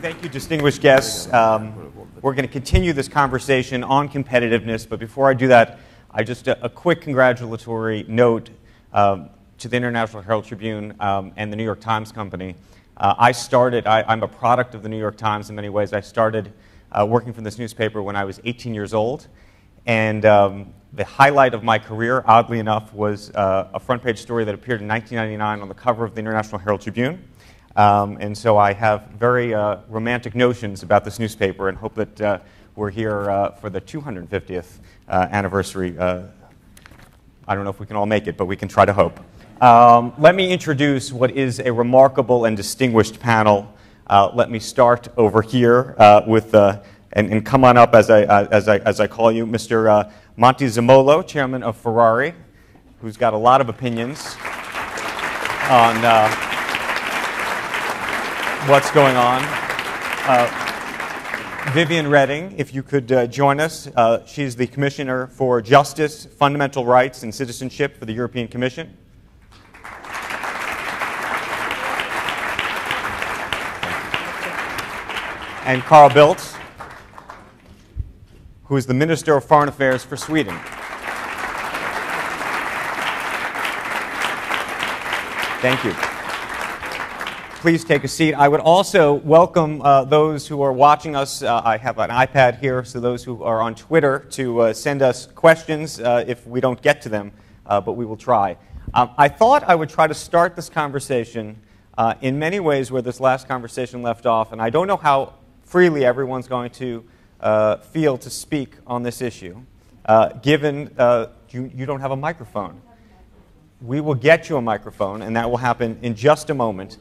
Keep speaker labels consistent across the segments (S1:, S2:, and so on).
S1: Thank you, distinguished guests. We're going to continue this conversation on competitiveness, but before I do that, a quick congratulatory note to the International Herald Tribune and the New York Times Company. I'm a product of the New York Times in many ways. I started working for this newspaper when I was 18 years old, and the highlight of my career, oddly enough, was a front page story that appeared in 1999 on the cover of the International Herald Tribune. And so I have very romantic notions about this newspaper and hope that we're here for the 250th anniversary. I don't know if we can all make it, but we can try to hope. Let me introduce what is a remarkable and distinguished panel. Let me start over here with, and come on up as I call you, Mr. Montezemolo, chairman of Ferrari, who's got a lot of opinions on what's going on. Viviane Reding, if you could join us. She's the Commissioner for Justice, Fundamental Rights, and Citizenship for the European Commission. And Carl Bildt, who is the Minister of Foreign Affairs for Sweden. Thank you. Please take a seat. I would also welcome those who are watching us. I have an iPad here, so those who are on Twitter to send us questions if we don't get to them, but we will try. I thought I would try to start this conversation in many ways where this last conversation left off, and I don't know how freely everyone's going to feel to speak on this issue, given you don't have a microphone. We will get you a microphone, and that will happen in just a moment.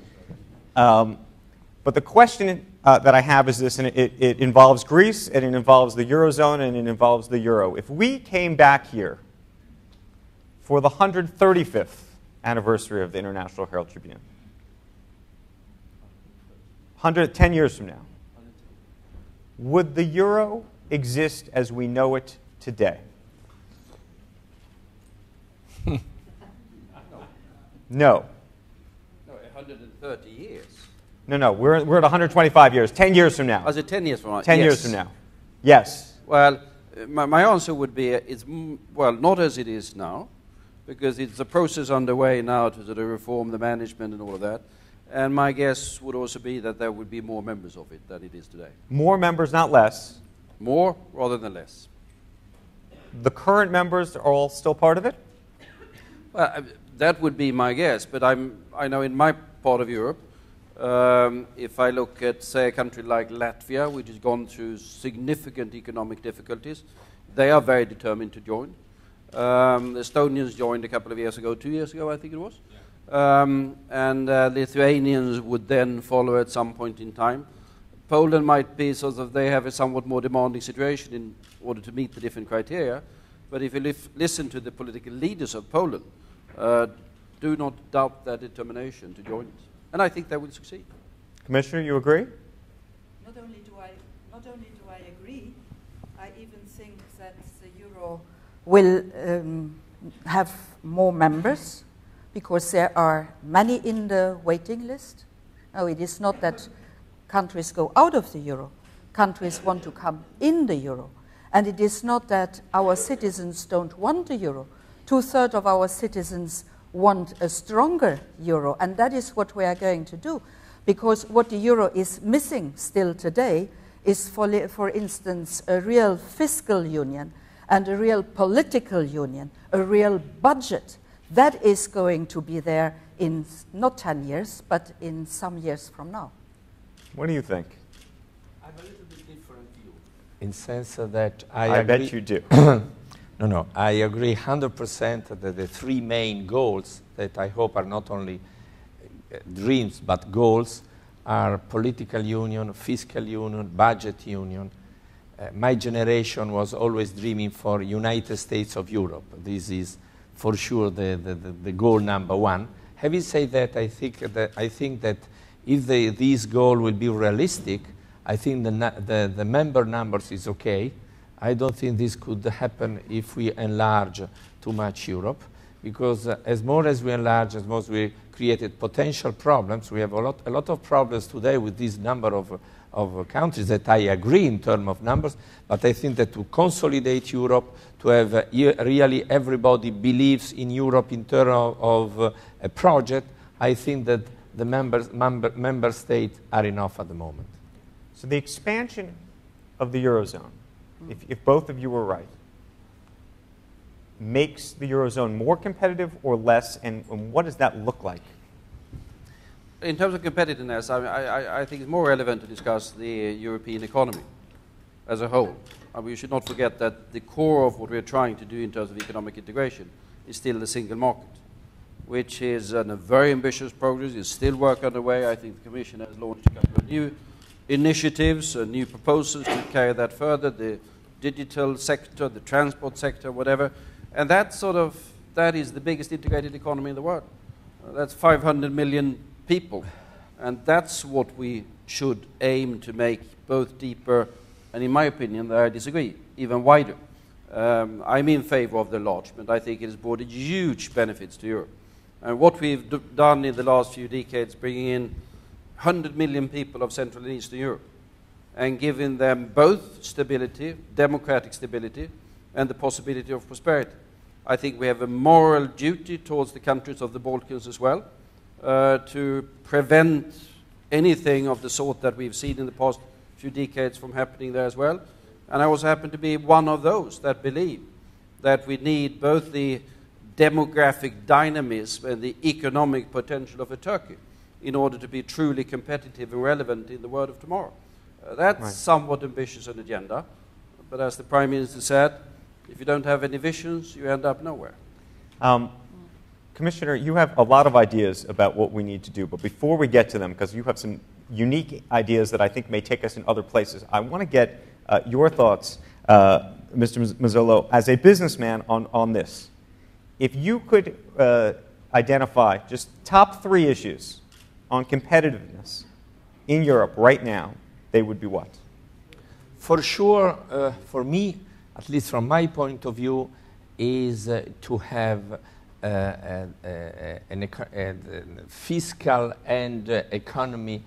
S1: But the question that I have is this, and it involves Greece, and it involves the Eurozone, and it involves the euro. If we came back here for the 135th anniversary of the International Herald Tribune, 10 years from now, would the euro exist as we know it today? No.
S2: 130 years.
S1: No, we're at 125 years. 10 years from now.
S2: Was it 10 years from now?
S1: 10 years from now. Yes.
S2: Well, my answer would be, well, not as it is now, because it's a process underway now to sort of reform the management and all of that. And my guess would also be that there would be more members of it than it is today.
S1: More members, not less.
S2: More rather than less.
S1: The current members are all still part of it?
S2: Well, that would be my guess, but I know in my part of Europe, if I look at, say, a country like Latvia, which has gone through significant economic difficulties, they are very determined to join. The Estonians joined a couple of years ago, 2 years ago, I think it was. Yeah. And Lithuanians would then follow at some point in time. Poland might be sort of, they have a somewhat more demanding situation in order to meet the different criteria. But if you listen to the political leaders of Poland, do not doubt their determination to join it. And I think they will succeed.
S1: Commissioner, you agree?
S3: Not only do I agree, I even think that the euro will have more members because there are many in the waiting list. No, it is not that countries go out of the euro. Countries want to come in the euro. And it is not that our citizens don't want the euro. 2/3 of our citizens want a stronger euro, and that is what we are going to do. Because what the euro is missing still today is, for instance, a real fiscal union and a real political union, a real budget. That is going to be there in not 10 years, but in some years from now.
S1: What do you think?
S4: I have a little bit different view. In sense that I agree.
S1: Bet you do.
S4: No, I agree 100% that the three main goals that I hope are not only dreams but goals are political union, fiscal union, budget union. My generation was always dreaming for United States of Europe. This is for sure the goal number one. Having said that, I think that if this goal will be realistic, I think the member numbers is okay. I don't think this could happen if we enlarge too much Europe, because as more as we enlarge, as more we created potential problems. We have a lot of problems today with this number of countries that I agree in terms of numbers, but I think that to consolidate Europe, to have really everybody believes in Europe in terms of a project, I think that the member states are enough at the moment.
S1: So the expansion of the Eurozone, if both of you were right, makes the Eurozone more competitive or less, and what does that look like?
S2: In terms of competitiveness, I think it's more relevant to discuss the European economy as a whole. We should not forget that the core of what we're trying to do in terms of economic integration is still the single market, which is a very ambitious progress. There's still work underway. I think the Commission has launched a couple of new initiatives, new proposals to carry that further, the digital sector, the transport sector, whatever. And that is the biggest integrated economy in the world. That's 500 million people. And that's what we should aim to make both deeper and, in my opinion, I disagree, even wider. I'm in favor of the enlargement. I think it has brought huge benefits to Europe. And what we've done in the last few decades, bringing in 100 million people of Central and Eastern Europe and giving them both stability, democratic stability, and the possibility of prosperity. I think we have a moral duty towards the countries of the Balkans as well to prevent anything of the sort that we've seen in the past few decades from happening there as well. And I also happen to be one of those that believe that we need both the demographic dynamism and the economic potential of a Turkey in order to be truly competitive and relevant in the world of tomorrow. That's right. Somewhat ambitious an agenda, but as the Prime Minister said, if you don't have any visions, you end up nowhere.
S1: Commissioner, you have a lot of ideas about what we need to do, but before we get to them, because you have some unique ideas that I think may take us in other places, I want to get your thoughts, Mr. Mazzolo, as a businessman on this. If you could identify just top 3 issues on competitiveness in Europe right now, they would be what?
S4: For sure, for me, at least from my point of view, is to have fiscal and economy,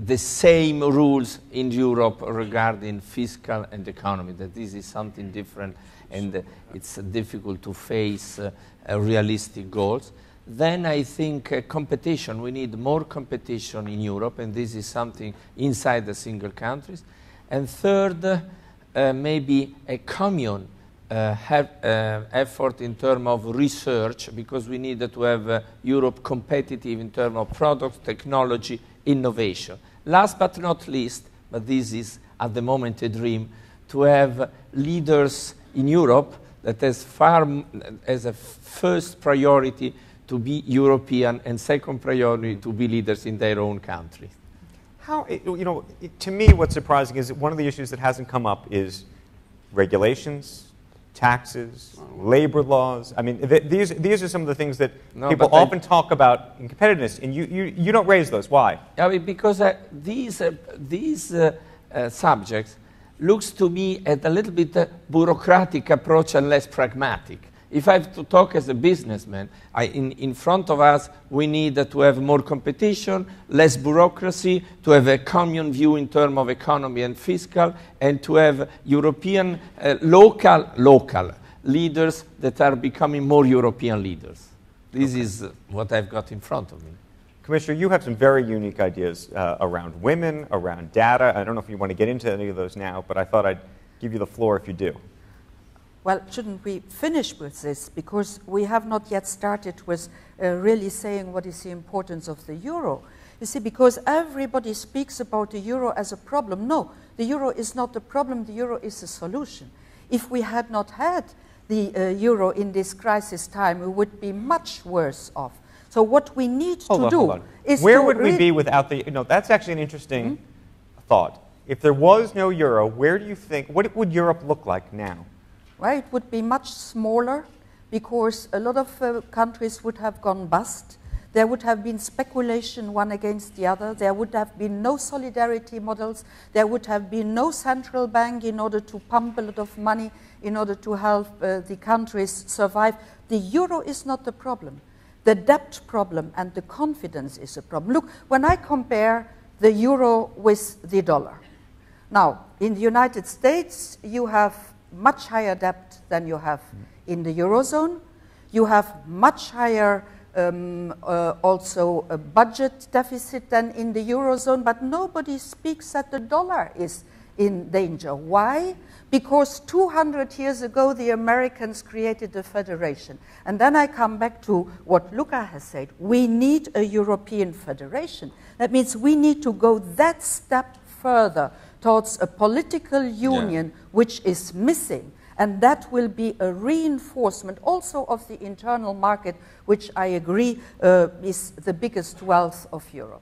S4: the same rules in Europe regarding fiscal and economy, that this is something different and it's difficult to face realistic goals. Then I think competition, we need more competition in Europe, and this is something inside the single countries. And third, maybe a common effort in terms of research, because we need to have Europe competitive in terms of products, technology, innovation. Last but not least, but this is at the moment a dream, to have leaders in Europe that as a first priority to be European and second priority to be leaders in their own country.
S1: To me, what's surprising is that one of the issues that hasn't come up is regulations, taxes, labor laws. I mean, these are some of the things that people often talk about in competitiveness, and you don't raise those. Why?
S4: Because these subjects looks to me at a little bit bureaucratic approach and less pragmatic. If I have to talk as a businessman, in front of us, we need to have more competition, less bureaucracy, to have a common view in terms of economy and fiscal, and to have European local leaders that are becoming more European leaders. This is what I've got in front of me.
S1: Commissioner, you have some very unique ideas around women, around data. I don't know if you want to get into any of those now, but I thought I'd give you the floor if you do.
S3: Well, shouldn't we finish with this? Because we have not yet started with really saying what is the importance of the euro. You see, because everybody speaks about the euro as a problem. No, the euro is not the problem, the euro is the solution. If we had not had the euro in this crisis time, we would be much worse off. So what we need to do is
S1: where would we be without the, that's actually an interesting thought. If there was no euro, where do you think, what would Europe look like now?
S3: Well, it would be much smaller because a lot of countries would have gone bust. There would have been speculation one against the other. There would have been no solidarity models. There would have been no central bank in order to pump a lot of money in order to help the countries survive. The euro is not the problem. The debt problem and the confidence is a problem. Look, when I compare the euro with the dollar, now, in the United States, you have much higher debt than you have in the Eurozone. You have much higher also a budget deficit than in the Eurozone, but nobody speaks that the dollar is in danger. Why? Because 200 years ago, the Americans created a federation. And then I come back to what Luca has said. We need a European federation. That means we need to go that step further towards a political union which is missing. And that will be a reinforcement also of the internal market, which I agree is the biggest wealth of Europe.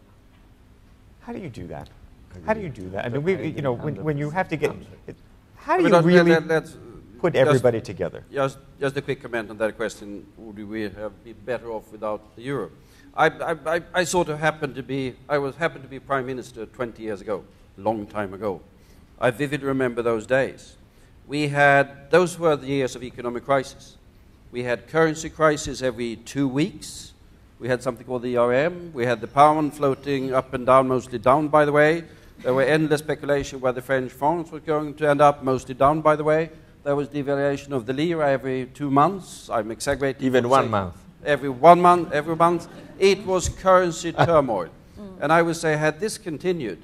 S1: How do you do that? How do you do that? I mean, when you have to get, how do you really put everybody together?
S2: Just a quick comment on that question. Would we have been better off without the euro? I sort of happened to be prime minister 20 years ago, a long time ago. I vividly remember those days. Those were the years of economic crisis. We had currency crisis every 2 weeks. We had something called the ERM. We had the pound floating up and down, mostly down, by the way. There were endless speculation where the French francs were going to end up, mostly down, by the way. There was devaluation of the lira every 2 months. I'm exaggerating.
S4: Even 1 month.
S2: Every 1 month, every month. It was currency turmoil. And I would say, had this continued,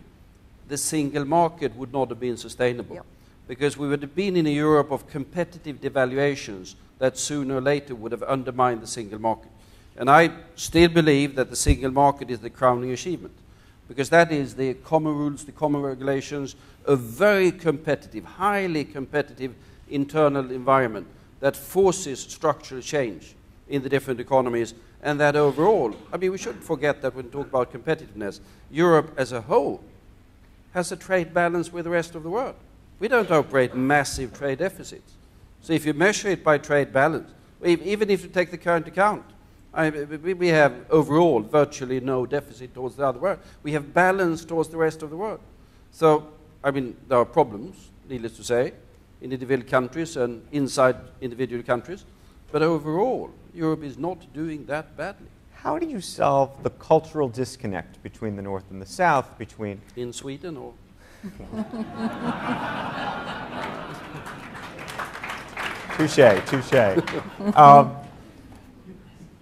S2: the single market would not have been sustainable. Yep. Because we would have been in a Europe of competitive devaluations that sooner or later would have undermined the single market. And I still believe that the single market is the crowning achievement, because that is the common rules, the common regulations, a very competitive, highly competitive internal environment that forces structural change in the different economies, and that overall, I mean, we shouldn't forget that when we talk about competitiveness, Europe as a whole has a trade balance with the rest of the world. We don't operate massive trade deficits. So if you measure it by trade balance, even if you take the current account, we have overall virtually no deficit towards the other world. We have balance towards the rest of the world. So, I mean, there are problems, needless to say, in individual countries and inside individual countries. But overall, Europe is not doing that badly.
S1: How do you solve the cultural disconnect between the North and the South, between...
S2: In Sweden, or...
S1: Touche.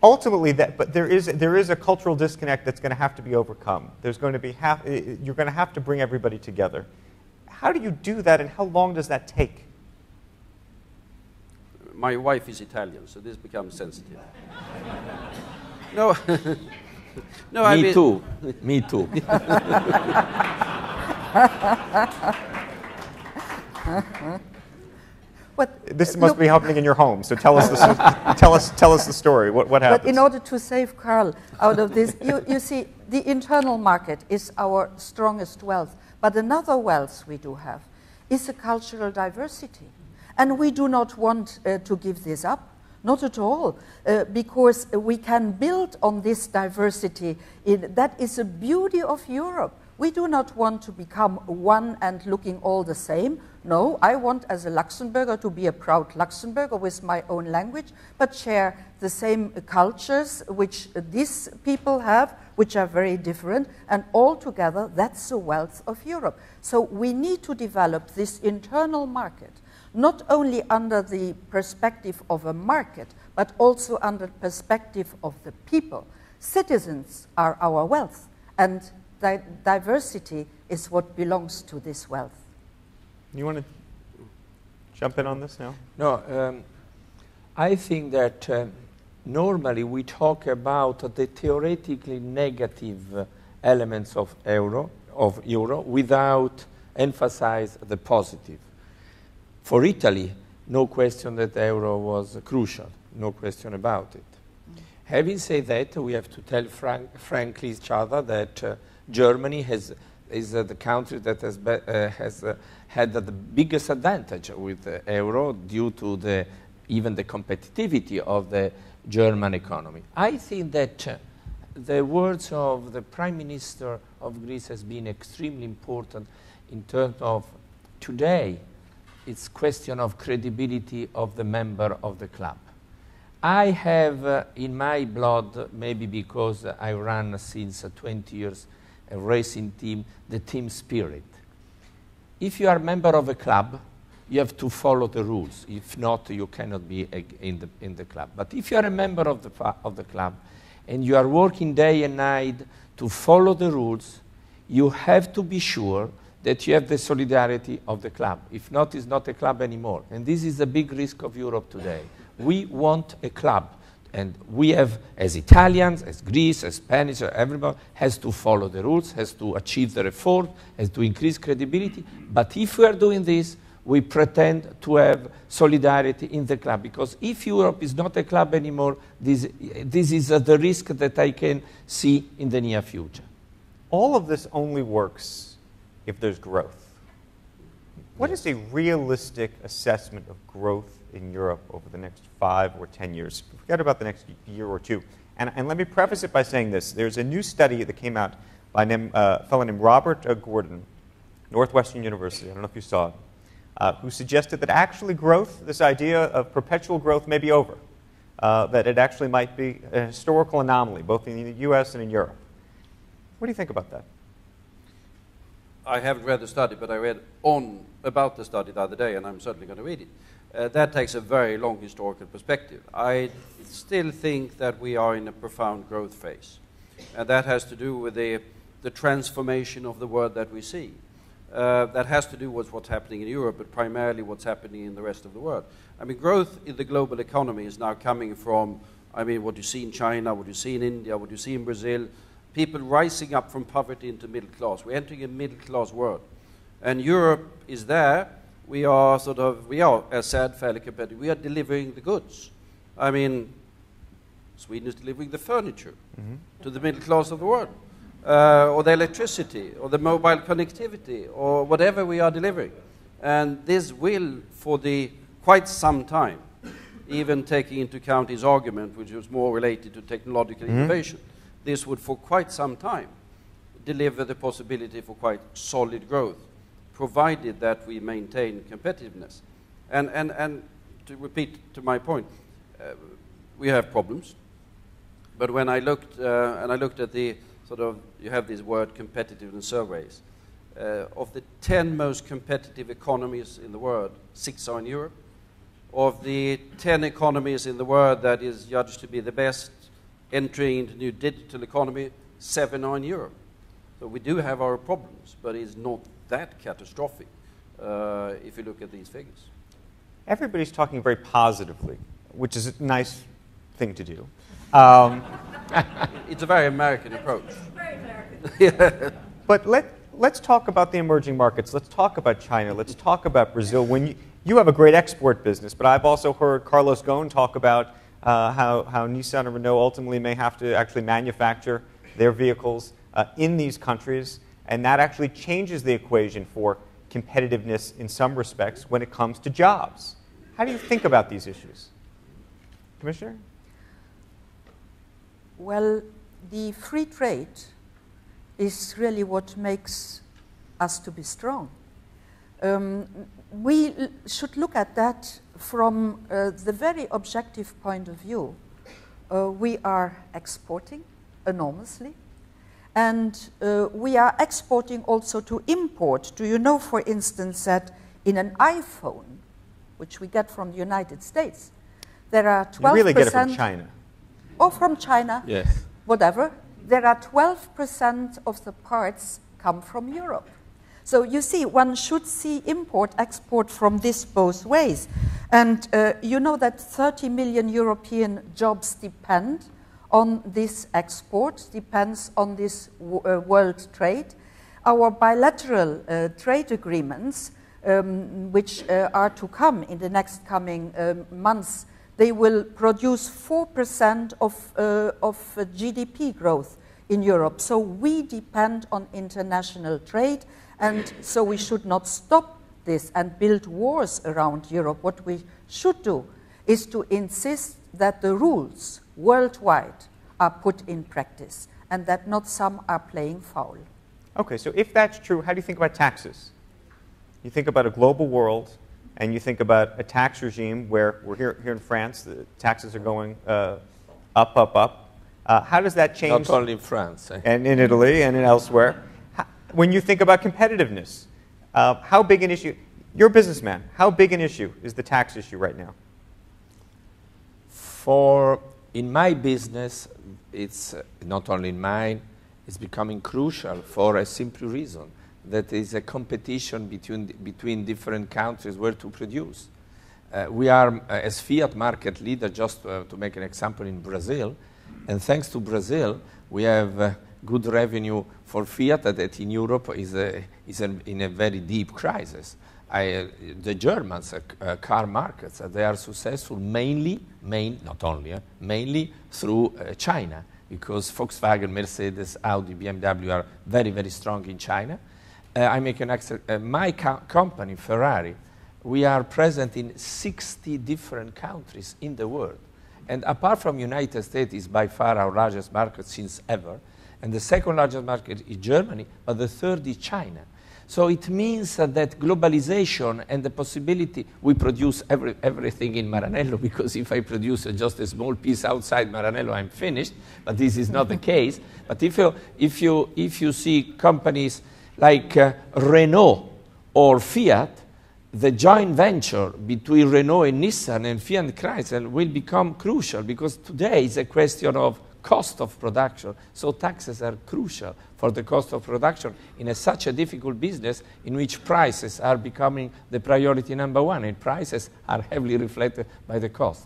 S1: Ultimately, but there is a cultural disconnect that's going to have to be overcome. There's going to be you're going to have to bring everybody together. How do you do that, and how long does that take?
S2: My wife is Italian, so this becomes sensitive. No, no.
S4: Me too.
S1: This must be happening in your home. So tell us the story. What happened?
S3: But in order to save Carl out of this, you see, the internal market is our strongest wealth. But another wealth we do have is a cultural diversity, and we do not want to give this up. Not at all, because we can build on this diversity. That is a beauty of Europe. We do not want to become one and looking all the same. No, I want as a Luxembourger to be a proud Luxembourger with my own language, but share the same cultures which these people have, which are very different, and all together, that's the wealth of Europe. So we need to develop this internal market, not only under the perspective of a market, but also under the perspective of the people. Citizens are our wealth, and diversity is what belongs to this wealth.
S1: You want to jump in on this now?
S4: No, I think that normally we talk about the theoretically negative elements of euro without emphasize the positive. For Italy, no question that the euro was crucial, no question about it. Having said that, we have to tell frankly each other that Germany is the country that has had the biggest advantage with the euro due to even the competitivity of the German economy. I think that the words of the Prime Minister of Greece has been extremely important in terms of today. It's question of credibility of the member of the club. I have in my blood, maybe because I run since 20 years a racing team, the team spirit. If you are a member of a club, you have to follow the rules. If not, you cannot be in the club. But if you are a member of the club and you are working day and night to follow the rules, you have to be sure that you have the solidarity of the club. If not, it's not a club anymore. And this is a big risk of Europe today. We want a club. And we have, as Italians, as Greece, as Spanish, everybody has to follow the rules, has to achieve the reform, has to increase credibility. But if we are doing this, we pretend to have solidarity in the club. Because if Europe is not a club anymore, this is the risk that I can see in the near future.
S1: All of this only works if there's growth. What is a realistic assessment of growth in Europe over the next 5 or 10 years? Forget about the next year or two. And let me preface it by saying this. There's a new study that came out by a fellow named Robert Gordon, Northwestern University, I don't know if you saw it, who suggested that actually growth, this idea of perpetual growth, may be over. That it actually might be a historical anomaly, both in the US and in Europe. What do you think about that?
S2: I haven't read the study, but I read about the study the other day, and I'm certainly going to read it. That takes a very long historical perspective. I still think that we are in a profound growth phase, and that has to do with the transformation of the world that we see. That has to do with what's happening in Europe, but primarily what's happening in the rest of the world. I mean, growth in the global economy is now coming from, I mean, what you see in China, what you see in India, what you see in Brazil, people rising up from poverty into middle class. We're entering a middle class world. And Europe is there. We are, as said, fairly competitive. We are delivering the goods. I mean, Sweden is delivering the furniture to the middle class of the world, or the electricity, or the mobile connectivity, or whatever we are delivering. And this will, for quite some time, even taking into account his argument, which was more related to technological innovation, this would, for quite some time, deliver the possibility for quite solid growth, provided that we maintain competitiveness. And to repeat to my point, we have problems. But when I looked, and I looked at the you have this word competitiveness surveys, of the 10 most competitive economies in the world, 6 are in Europe. Of the 10 economies in the world that is judged to be the best, entering into new digital economy, 7 are in Europe. So we do have our problems, but it's not that catastrophic if you look at these figures.
S1: Everybody's talking very positively, which is a nice thing to do.
S2: It's a very American approach.
S3: Very American.
S2: Yeah.
S1: But let's talk about the emerging markets. Let's talk about China. Let's talk about Brazil. When you have a great export business, but I've also heard Carlos Ghosn talk about how Nissan and Renault ultimately may have to actually manufacture their vehicles in these countries, and that actually changes the equation for competitiveness in some respects when it comes to jobs. How do you think about these issues? Commissioner?
S3: Well, the free trade is really what makes us to be strong. We should look at that from the very objective point of view. We are exporting enormously, and we are exporting also to import. Do you know, for instance, that in an iPhone, which we get from the United States, there are 12%...
S1: You really get it from China.
S3: Or from China,
S4: yes.
S3: Whatever. There are 12% of the parts come from Europe. So you see, one should see import-export from this both ways. And you know that 30 million European jobs depend on this export, depends on this world trade. Our bilateral trade agreements, which are to come in the next coming months, they will produce 4% of GDP growth in Europe. So we depend on international trade, and so we should not stop this and build wars around Europe. What we should do is to insist that the rules worldwide are put in practice and that not some are playing foul.
S1: Okay, so if that's true, how do you think about taxes? You think about a global world, and you think about a tax regime where we're here in France, the taxes are going up, up, up. How does that change?
S4: Not only in France.
S1: And in Italy and in elsewhere. When you think about competitiveness, how big an issue, you're a businessman, how big an issue is the tax issue right now?
S4: In my business, it's not only in mine, it's becoming crucial for a simple reason. That is a competition between different countries where to produce. We are, as Fiat market leader, just to make an example, in Brazil, and thanks to Brazil, we have good revenue for Fiat that in Europe is in a very deep crisis. The Germans, car markets, they are successful mainly through China, because Volkswagen, Mercedes, Audi, BMW are very, very strong in China. I make an my company, Ferrari, we are present in 60 different countries in the world. And apart from United States, is by far our largest market since ever. And the second largest market is Germany, but the third is China. So it means that globalization and the possibility, we produce everything in Maranello, because if I produce just a small piece outside Maranello, I'm finished, but this is not the case. But if you see companies like Renault or Fiat, the joint venture between Renault and Nissan and Fiat and Chrysler will become crucial, because today is a question of cost of production. So taxes are crucial for the cost of production in such a difficult business in which prices are becoming the priority number one, and prices are heavily reflected by the cost.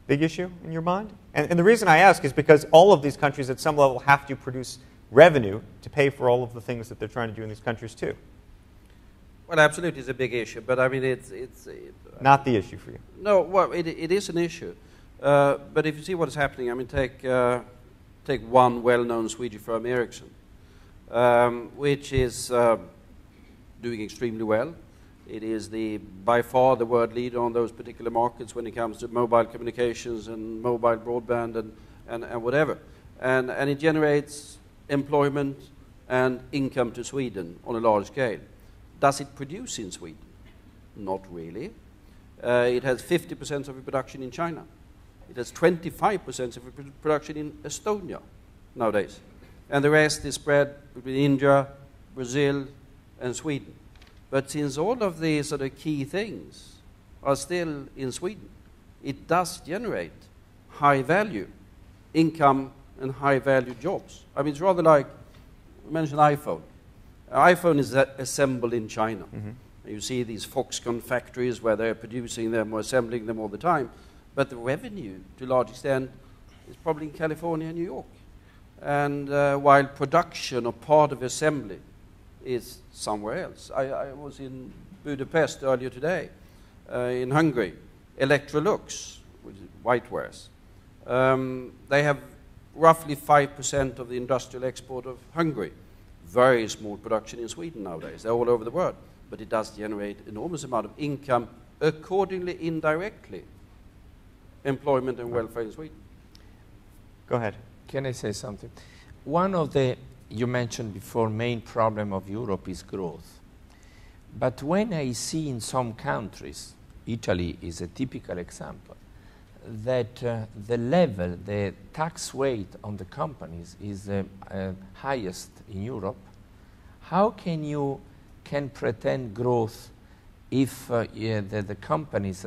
S1: Big issue in your mind? And the reason I ask is because all of these countries at some level have to produce revenue to pay for all of the things that they're trying to do in these countries too.
S2: Well, absolutely, it's a big issue, but I mean, it's
S1: not the issue for you.
S2: No, well, it is an issue, but if you see what is happening, I mean, take one well-known Swedish firm, Ericsson, which is doing extremely well. It is by far the world leader on those particular markets when it comes to mobile communications and mobile broadband and whatever, and it generates employment and income to Sweden on a large scale. Does it produce in Sweden? Not really. It has 50% of its production in China. It has 25% of its production in Estonia nowadays. And the rest is spread between India, Brazil, and Sweden. But since all of these sort of key things are still in Sweden, it does generate high-value income and high-value jobs. I mean, it's rather like, you mentioned iPhone. iPhone is assembled in China. Mm-hmm. You see these Foxconn factories where they're producing them or assembling them all the time. But the revenue, to a large extent, is probably in California and New York. And while production or part of assembly is somewhere else. I was in Budapest earlier today, in Hungary. Electrolux, which is whitewares, they have roughly 5% of the industrial export of Hungary. Very small production in Sweden nowadays. They're all over the world. But it does generate enormous amount of income, accordingly, indirectly, employment and welfare in Sweden.
S1: Go ahead.
S4: Can I say something? One of the, you mentioned before, main problem of Europe is growth. But when I see in some countries, Italy is a typical example, that the level, the tax weight on the companies is highest in Europe, how can you pretend growth if the companies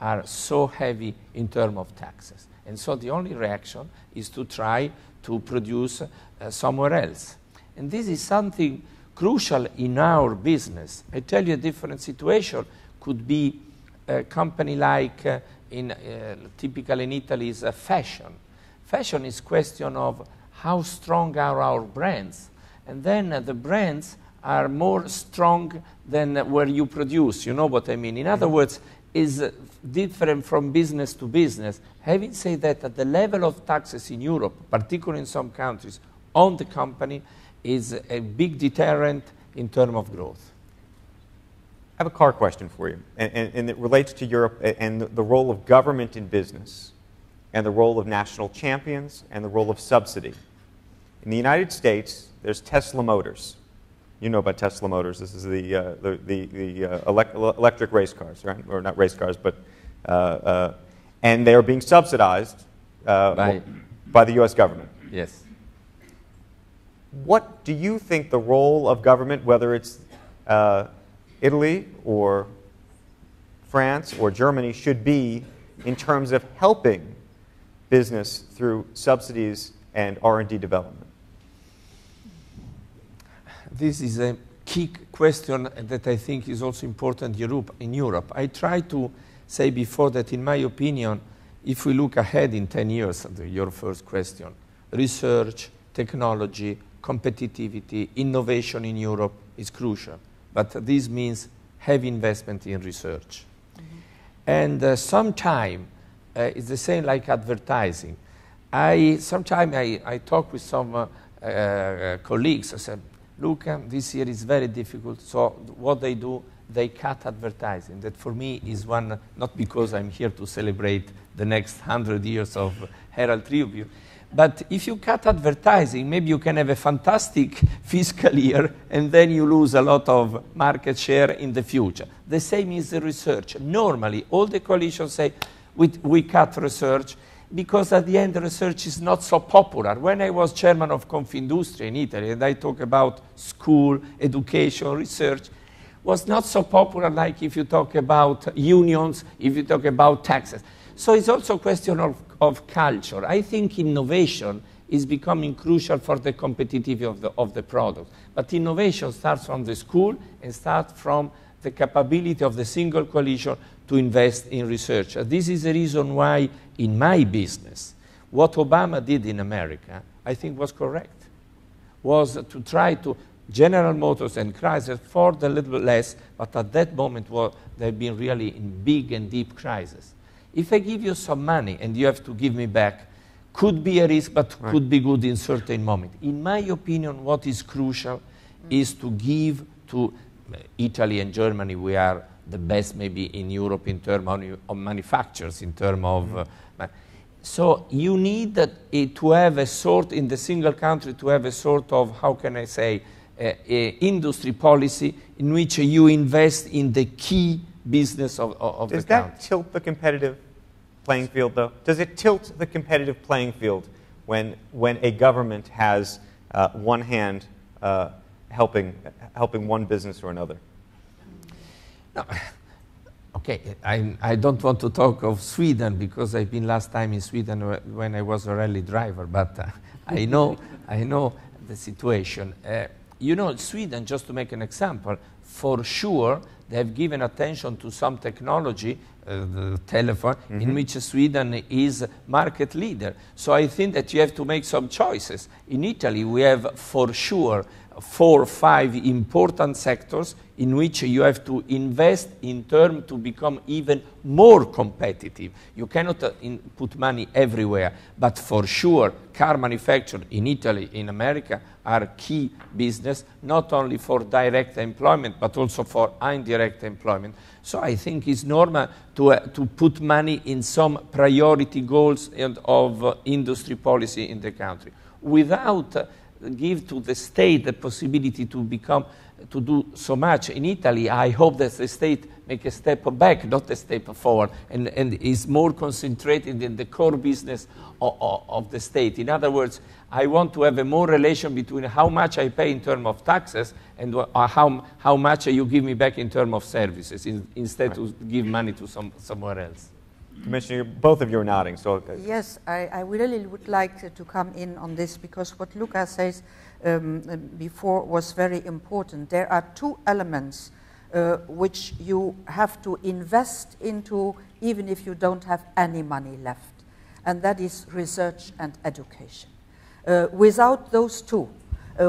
S4: are so heavy in terms of taxes? And so the only reaction is to try to produce somewhere else. And this is something crucial in our business. I tell you a different situation could be a company like typical in Italy is fashion. Fashion is question of how strong are our brands. And then the brands are more strong than where you produce. You know what I mean? In other words, is different from business to business. Having said that, at the level of taxes in Europe, particularly in some countries, on the company is a big deterrent in terms of growth.
S1: I have a car question for you, and it relates to Europe and the role of government in business, and the role of national champions, and the role of subsidy. In the United States, there's Tesla Motors. You know about Tesla Motors. This is the electric race cars, right? Or not race cars, but and they are being subsidized by the U.S. government.
S4: Yes.
S1: What do you think the role of government, whether it's Italy or France or Germany, should be in terms of helping business through subsidies and R&D development?
S4: This is a key question that I think is also important in Europe. I tried to say before that, in my opinion, if we look ahead in 10 years, your first question, research, technology, competitivity, innovation in Europe is crucial. But this means heavy investment in research. And sometimes it's the same like advertising. Sometimes I talk with some colleagues. I said, Luca, this year is very difficult. So what they do, they cut advertising. That for me is one, not because I'm here to celebrate the next 100 years of Herald Tribune, but if you cut advertising, maybe you can have a fantastic fiscal year and then you lose a lot of market share in the future. The same is the research. Normally, all the coalitions say, we cut research because at the end research is not so popular. When I was chairman of Confindustria in Italy and I talk about school, education, research, was not so popular like if you talk about unions, if you talk about taxes. So it's also a question of culture. I think innovation is becoming crucial for the competitiveness of the product. But innovation starts from the school and starts from the capability of the single coalition to invest in research. This is the reason why in my business, what Obama did in America, I think was correct, was to try to General Motors and Chrysler afford a little less, but at that moment they've been really in big and deep crisis. If I give you some money and you have to give me back, could be a risk, but could be good in certain moment. In my opinion, what is crucial is to give to Italy and Germany. We are the best maybe in Europe in terms of manufacturers, in terms of... so you need to have a sort, in the single country, to have a sort of, how can I say, industry policy in which you invest in the key business of the country.
S1: Does that tilt the competitive playing field, though? Does it tilt the competitive playing field when a government has one hand helping one business or another?
S4: No. Okay, I don't want to talk of Sweden because I've been last time in Sweden when I was a rally driver, but I know the situation. You know, Sweden, just to make an example, for sure they have given attention to some technology, the telephone, in which Sweden is market leader. So I think that you have to make some choices. In Italy, we have for sure 4 or 5 important sectors in which you have to invest in terms to become even more competitive. You cannot put money everywhere, but for sure car manufacture in Italy, in America, are key business, not only for direct employment, but also for indirect employment. So I think it's normal to put money in some priority goals of industry policy in the country, without give to the state the possibility to do so much. In Italy, I hope that the state make a step back, not a step forward, and is more concentrated in the core business of the state. In other words, I want to have a more relation between how much I pay in terms of taxes and how much you give me back in terms of services, instead to give money to somewhere else.
S1: Commissioner, both of you are nodding. So
S3: yes, I really would like to come in on this, because what Luca says before was very important. There are 2 elements which you have to invest into even if you don't have any money left, and that is research and education. Without those 2,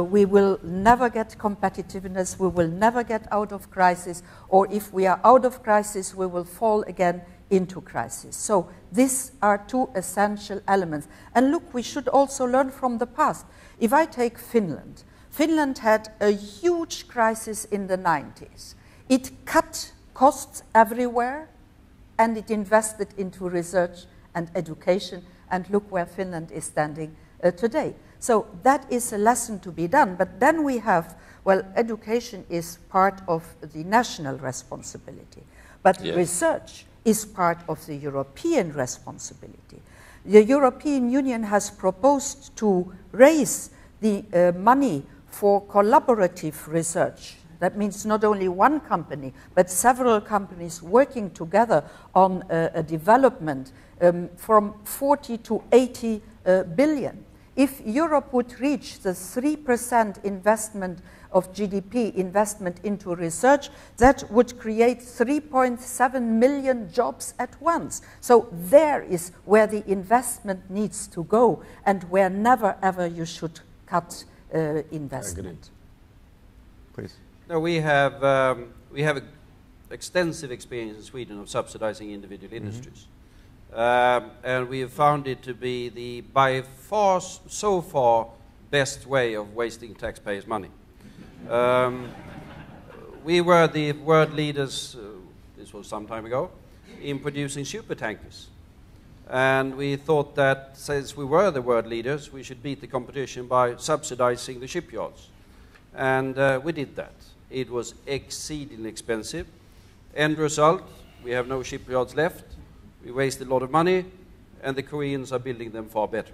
S3: we will never get competitiveness, we will never get out of crisis, or if we are out of crisis, we will fall again into crisis. So these are 2 essential elements. And look, we should also learn from the past. If I take Finland, Finland had a huge crisis in the 90s. It cut costs everywhere, and it invested into research and education, and look where Finland is standing today. So that is a lesson to be done. But then we have, well, education is part of the national responsibility, but research is part of the European responsibility. The European Union has proposed to raise the money for collaborative research. That means not only one company, but several companies working together on a development from 40 to 80 billion. If Europe would reach the 3% investment of GDP investment into research, that would create 3.7 million jobs at once. So there is where the investment needs to go, and where never ever you should cut investment.
S1: Please.
S2: No, we have extensive experience in Sweden of subsidizing individual industries. And we have found it to be the by far, so far, best way of wasting taxpayers' money. We were the world leaders, this was some time ago, in producing supertankers. And we thought that since we were the world leaders, we should beat the competition by subsidizing the shipyards. And we did that. It was exceedingly expensive. End result, we have no shipyards left. We wasted a lot of money, and the Koreans are building them far better.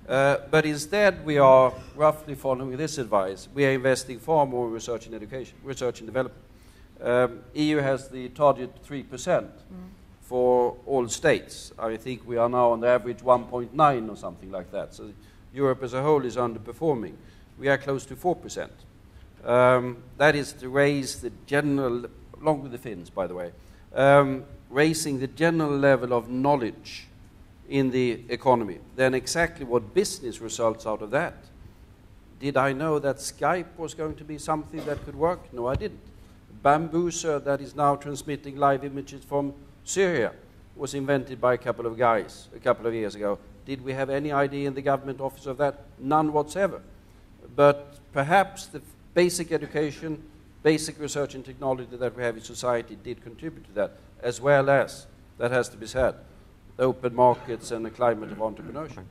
S2: But instead, we are roughly following this advice. We are investing far more in research and education, research and development. EU has the target 3% for all states. I think we are now on the average 1.9 or something like that. So Europe as a whole is underperforming. We are close to 4%. That is to raise the general, along with the Finns, by the way, raising the general level of knowledge in the economy. Then exactly what business results out of that? Did I know that Skype was going to be something that could work? No, I didn't. Bambooser, that is now transmitting live images from Syria, was invented by a couple of guys a couple of years ago. Did we have any idea in the government office of that? None whatsoever. But perhaps the basic education, basic research and technology that we have in society did contribute to that, as well as, that has to be said, the open markets and a climate of entrepreneurship.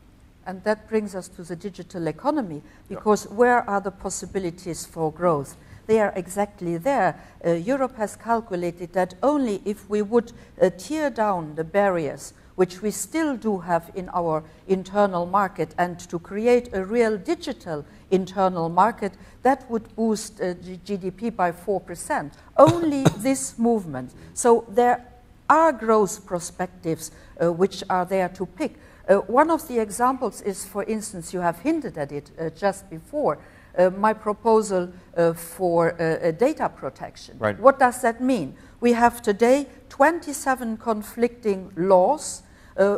S3: And that brings us to the digital economy, because where are the possibilities for growth? They are exactly there. Europe has calculated that only if we would tear down the barriers, which we still do have in our internal market, and to create a real digital internal market, that would boost GDP by 4%. Only this movement. So there are growth perspectives which are there to pick. One of the examples is, for instance, you have hinted at it just before, my proposal for data protection.
S1: Right.
S3: What does that mean? We have today 27 conflicting laws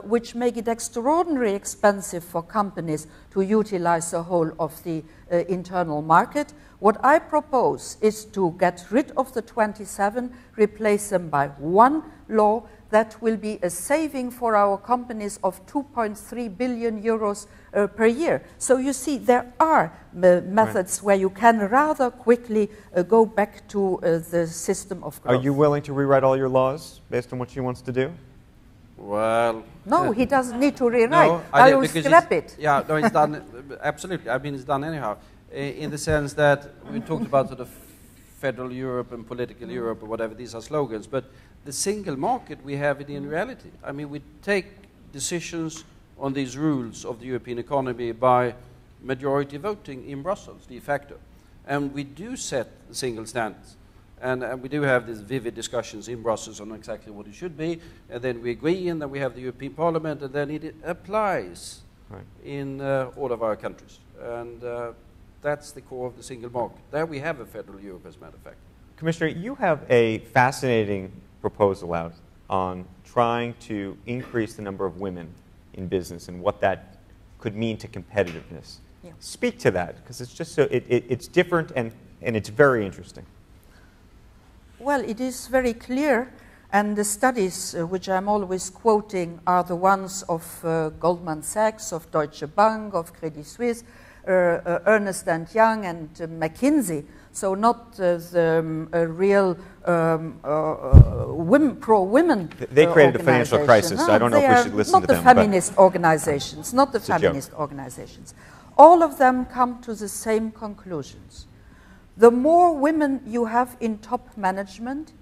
S3: which make it extraordinarily expensive for companies to utilize the whole of the internal market. What I propose is to get rid of the 27, replace them by one law. That will be a saving for our companies of 2.3 billion euros per year. So you see, there are methods where you can rather quickly go back to the system of growth.
S1: Are you willing to rewrite all your laws based on what she wants to do?
S2: Well...
S3: No, he doesn't need to rewrite.
S2: No,
S3: I will scrap it.
S2: Yeah, no, it's done, absolutely. I mean, it's done anyhow. In the sense that we talked about sort of federal Europe and political Europe or whatever, these are slogans, but the single market, we have it in reality. I mean, we take decisions on these rules of the European economy by majority voting in Brussels, de facto. And we do set the single standards. And we do have these vivid discussions in Brussels on exactly what it should be, and then we agree, and then we have the European Parliament, and then it applies in all of our countries. And that's the core of the single market. There we have a federal Europe, as a matter of fact.
S1: Commissioner, you have a fascinating proposal out on trying to increase the number of women in business and what that could mean to competitiveness.
S3: Yeah.
S1: Speak to that, because it's just so it's different and it's very interesting.
S3: Well, it is very clear, and the studies which I'm always quoting are the ones of Goldman Sachs, of Deutsche Bank, of Credit Suisse, Ernst & Young, and McKinsey. So not the real pro-women
S1: They created a financial crisis, so I don't know if we should listen to them.
S3: Not the feminist organizations, not the feminist organizations. all of them come to the same conclusions. The more women you have in top management,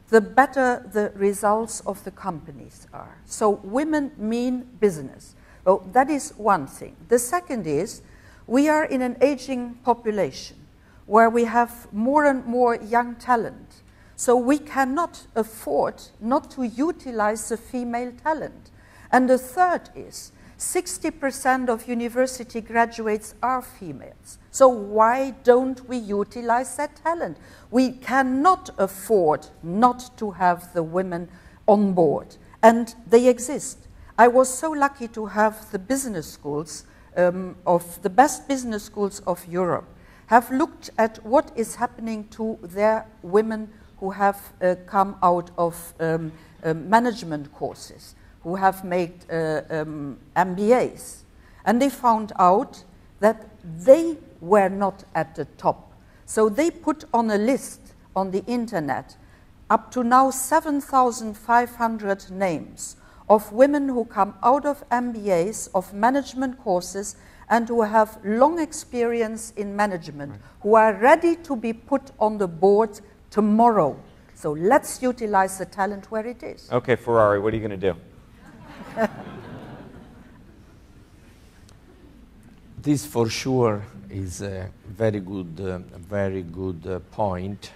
S3: the better the results of the companies are. So women mean business. So that is one thing. The second is, we are in an aging population where we have more and more young talent. So we cannot afford not to utilize the female talent. And the third is, 60% of university graduates are females. So why don't we utilize that talent? We cannot afford not to have the women on board. And they exist. I was so lucky to have the business schools of the best business schools of Europe have looked at what is happening to their women who have come out of management courses, who have made MBAs. And they found out that they were not at the top. So they put on a list on the internet up to now 7,500 names of women who come out of MBAs, of management courses, and who have long experience in management, who are ready to be put on the board tomorrow. So let's utilize the talent where it is.
S1: Okay, Ferrari, what are you going to do?
S4: This for sure is a very good point.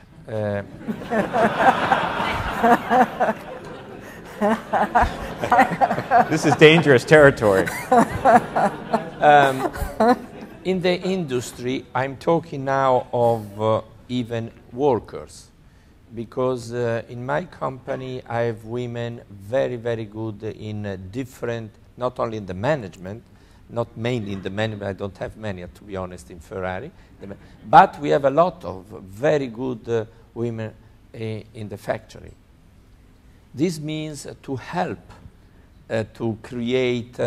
S1: This is dangerous territory.
S4: In the industry, I'm talking now of even workers, because in my company I have women very good in different, not only in the management, not mainly in the management, I don't have many, to be honest, in Ferrari, but we have a lot of very good women in the factory. This means to help to create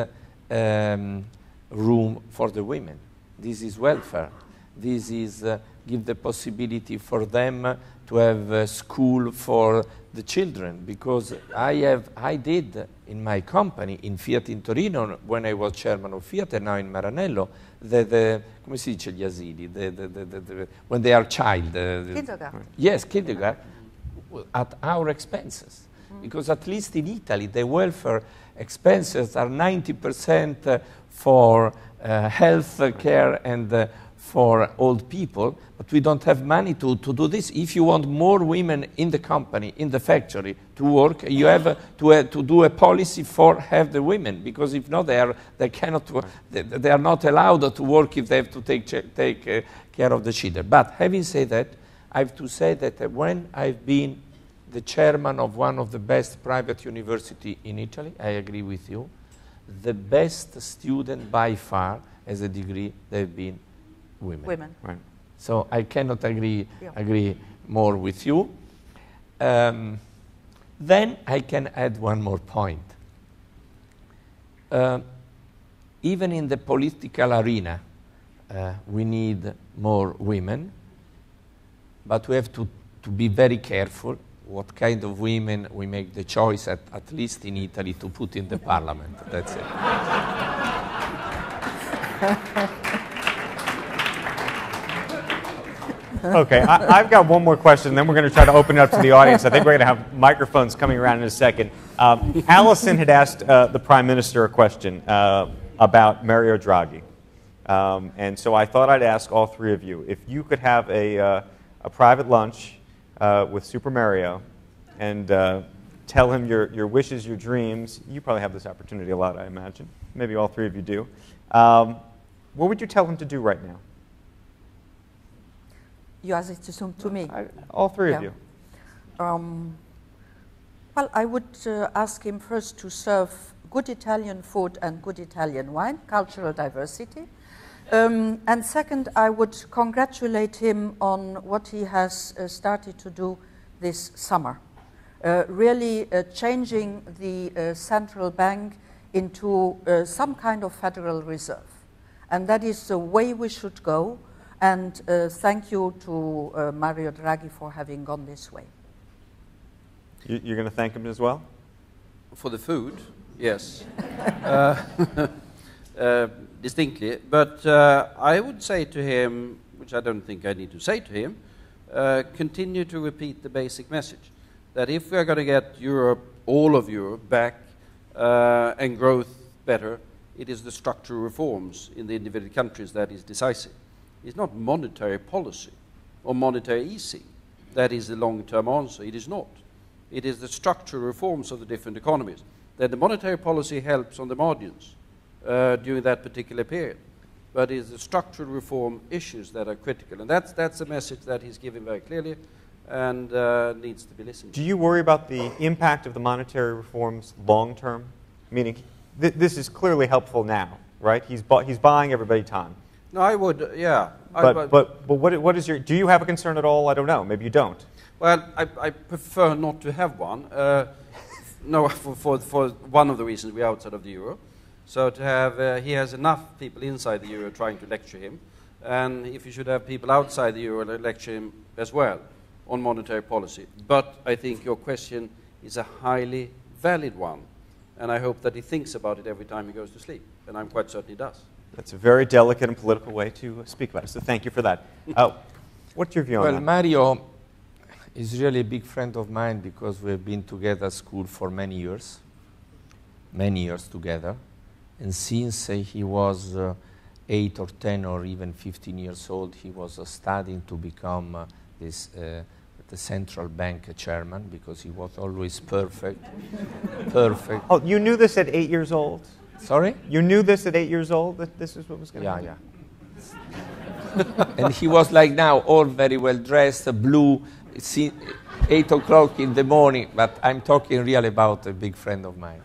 S4: room for the women. This is welfare. This is give the possibility for them to have a school for the children, because I did in my company, in Fiat in Torino, when I was chairman of Fiat, and now in Maranello, come si dice gli asili, when they are child.
S3: Kindergarten.
S4: Yes, kindergarten, at our expenses. Because at least in Italy, the welfare expenses are 90% for health care and for old people, but we don't have money to do this. If you want more women in the company, in the factory, to work, you have to do a policy for have the women, because if not, they cannot. They are not allowed to work if they have to take care of the children. But having said that, I have to say that when I've been the chairman of one of the best private university in Italy, I agree with you, the best student by far as a degree, they've been women.
S1: Right.
S4: So I cannot agree more with you. Then I can add one more point. Even in the political arena, we need more women, but we have to be very careful what kind of women we make the choice, at least in Italy, to put in the parliament. That's it.
S1: Okay, I've got one more question, then we're going to try to open it up to the audience. I think we're going to have microphones coming around in a second. Alison had asked the Prime Minister a question about Mario Draghi. And so I thought I'd ask all three of you, if you could have a private lunch with Super Mario and tell him your wishes, your dreams. You probably have this opportunity a lot, I imagine. Maybe all three of you do. What would you tell him to do right now?
S3: You ask it to me?
S1: All three of you.
S3: Well, I would ask him first to serve good Italian food and good Italian wine, cultural diversity. And second, I would congratulate him on what he has started to do this summer, really changing the central bank into some kind of federal reserve. And that is the way we should go. And thank you to Mario Draghi for having gone this way.
S1: You're going to thank him as well?
S2: For the food, yes. distinctly. But I would say to him, which I don't think I need to say to him, continue to repeat the basic message, that if we are going to get Europe, all of Europe, back and growth better, it is the structural reforms in the individual countries that is decisive. It's not monetary policy or monetary easing that is the long-term answer. It is not. It is the structural reforms of the different economies. That the monetary policy helps on the margins during that particular period. But it's the structural reform issues that are critical. And that's a message that he's given very clearly and needs to be listened to.
S1: Do you worry about the impact of the monetary reforms long term? Meaning, this is clearly helpful now, right? He's buying everybody time.
S2: No, I would, yeah.
S1: But what is your, do you have a concern at all? I don't know. Maybe you don't.
S2: Well, I prefer not to have one. No, for one of the reasons we're outside of the euro. So to have, he has enough people inside the euro trying to lecture him. And if you should have people outside the euro lecture him as well on monetary policy. But I think your question is a highly valid one. And I hope that he thinks about it every time he goes to sleep. And I'm quite certain he does.
S1: That's a very delicate and political way to speak about it. So thank you for that. What's your view on that?
S4: Well, Mario is really a big friend of mine because we've been together at school for many years together. And since he was 8 or 10 or even 15 years old, he was studying to become the central bank chairman because he was always perfect. Perfect.
S1: Oh, you knew this at 8 years old?
S4: Sorry?
S1: You knew this at 8 years old, that this is what was going to happen?
S4: Yeah. And he was like now, all very well dressed, blue, 8 o'clock in the morning, but I'm talking really about a big friend of mine.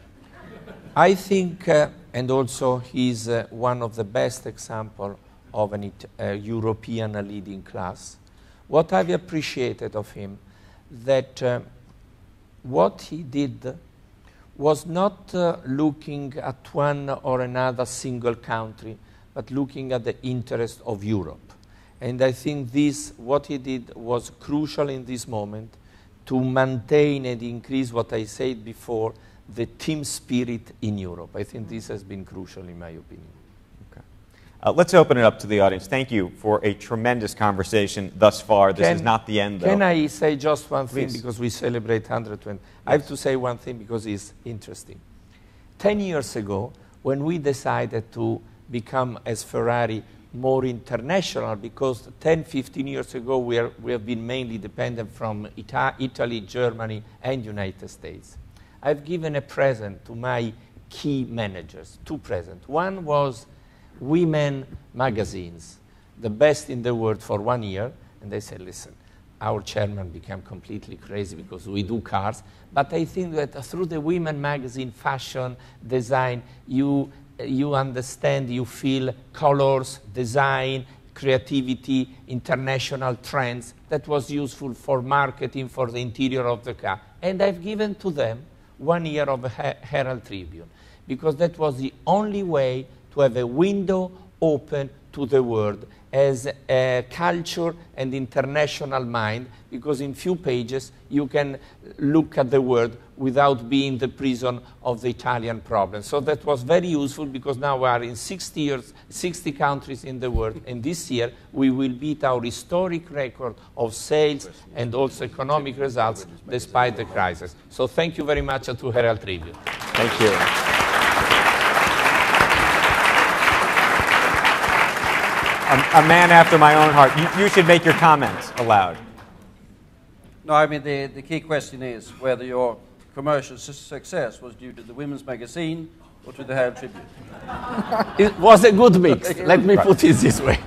S4: I think, and also he's one of the best examples of a European leading class. What I've appreciated of him, that what he did was not looking at one or another single country, but looking at the interest of Europe. And I think this, what he did, was crucial in this moment to maintain and increase what I said before, the team spirit in Europe. I think this has been crucial in my opinion.
S1: Okay. Let's open it up to the audience. Thank you for a tremendous conversation thus far. This is not the end, though.
S4: Can I say just one thing,
S1: Please.
S4: because we celebrate 120? Yes. I have to say one thing because it's interesting. 10 years ago, when we decided to become, as Ferrari, more international, because 10, 15 years ago we have been mainly dependent from Italy, Germany, and United States. I've given a present to my key managers, 2 presents. One was women magazines, the best in the world for 1 year, and they said, listen, our chairman became completely crazy because we do cars, but I think that through the women magazine, fashion, design, you understand, you feel colors, design, creativity, international trends. That was useful for marketing, for the interior of the car. And I've given to them 1 year of Herald Tribune, because that was the only way to have a window open to the world as a culture and international mind, because in few pages you can look at the world without being the prison of the Italian problem. So that was very useful, because now we are in 60 countries in the world, and this year we will beat our historic record of sales and also economic results despite the crisis. So thank you very much to Herald Tribune.
S1: Thank you. A man after my own heart. You should make your comments aloud.
S2: No, I mean, the key question is whether your commercial success was due to the women's magazine or to the Herald Tribune.
S4: It was a good mix. Let me put it this way.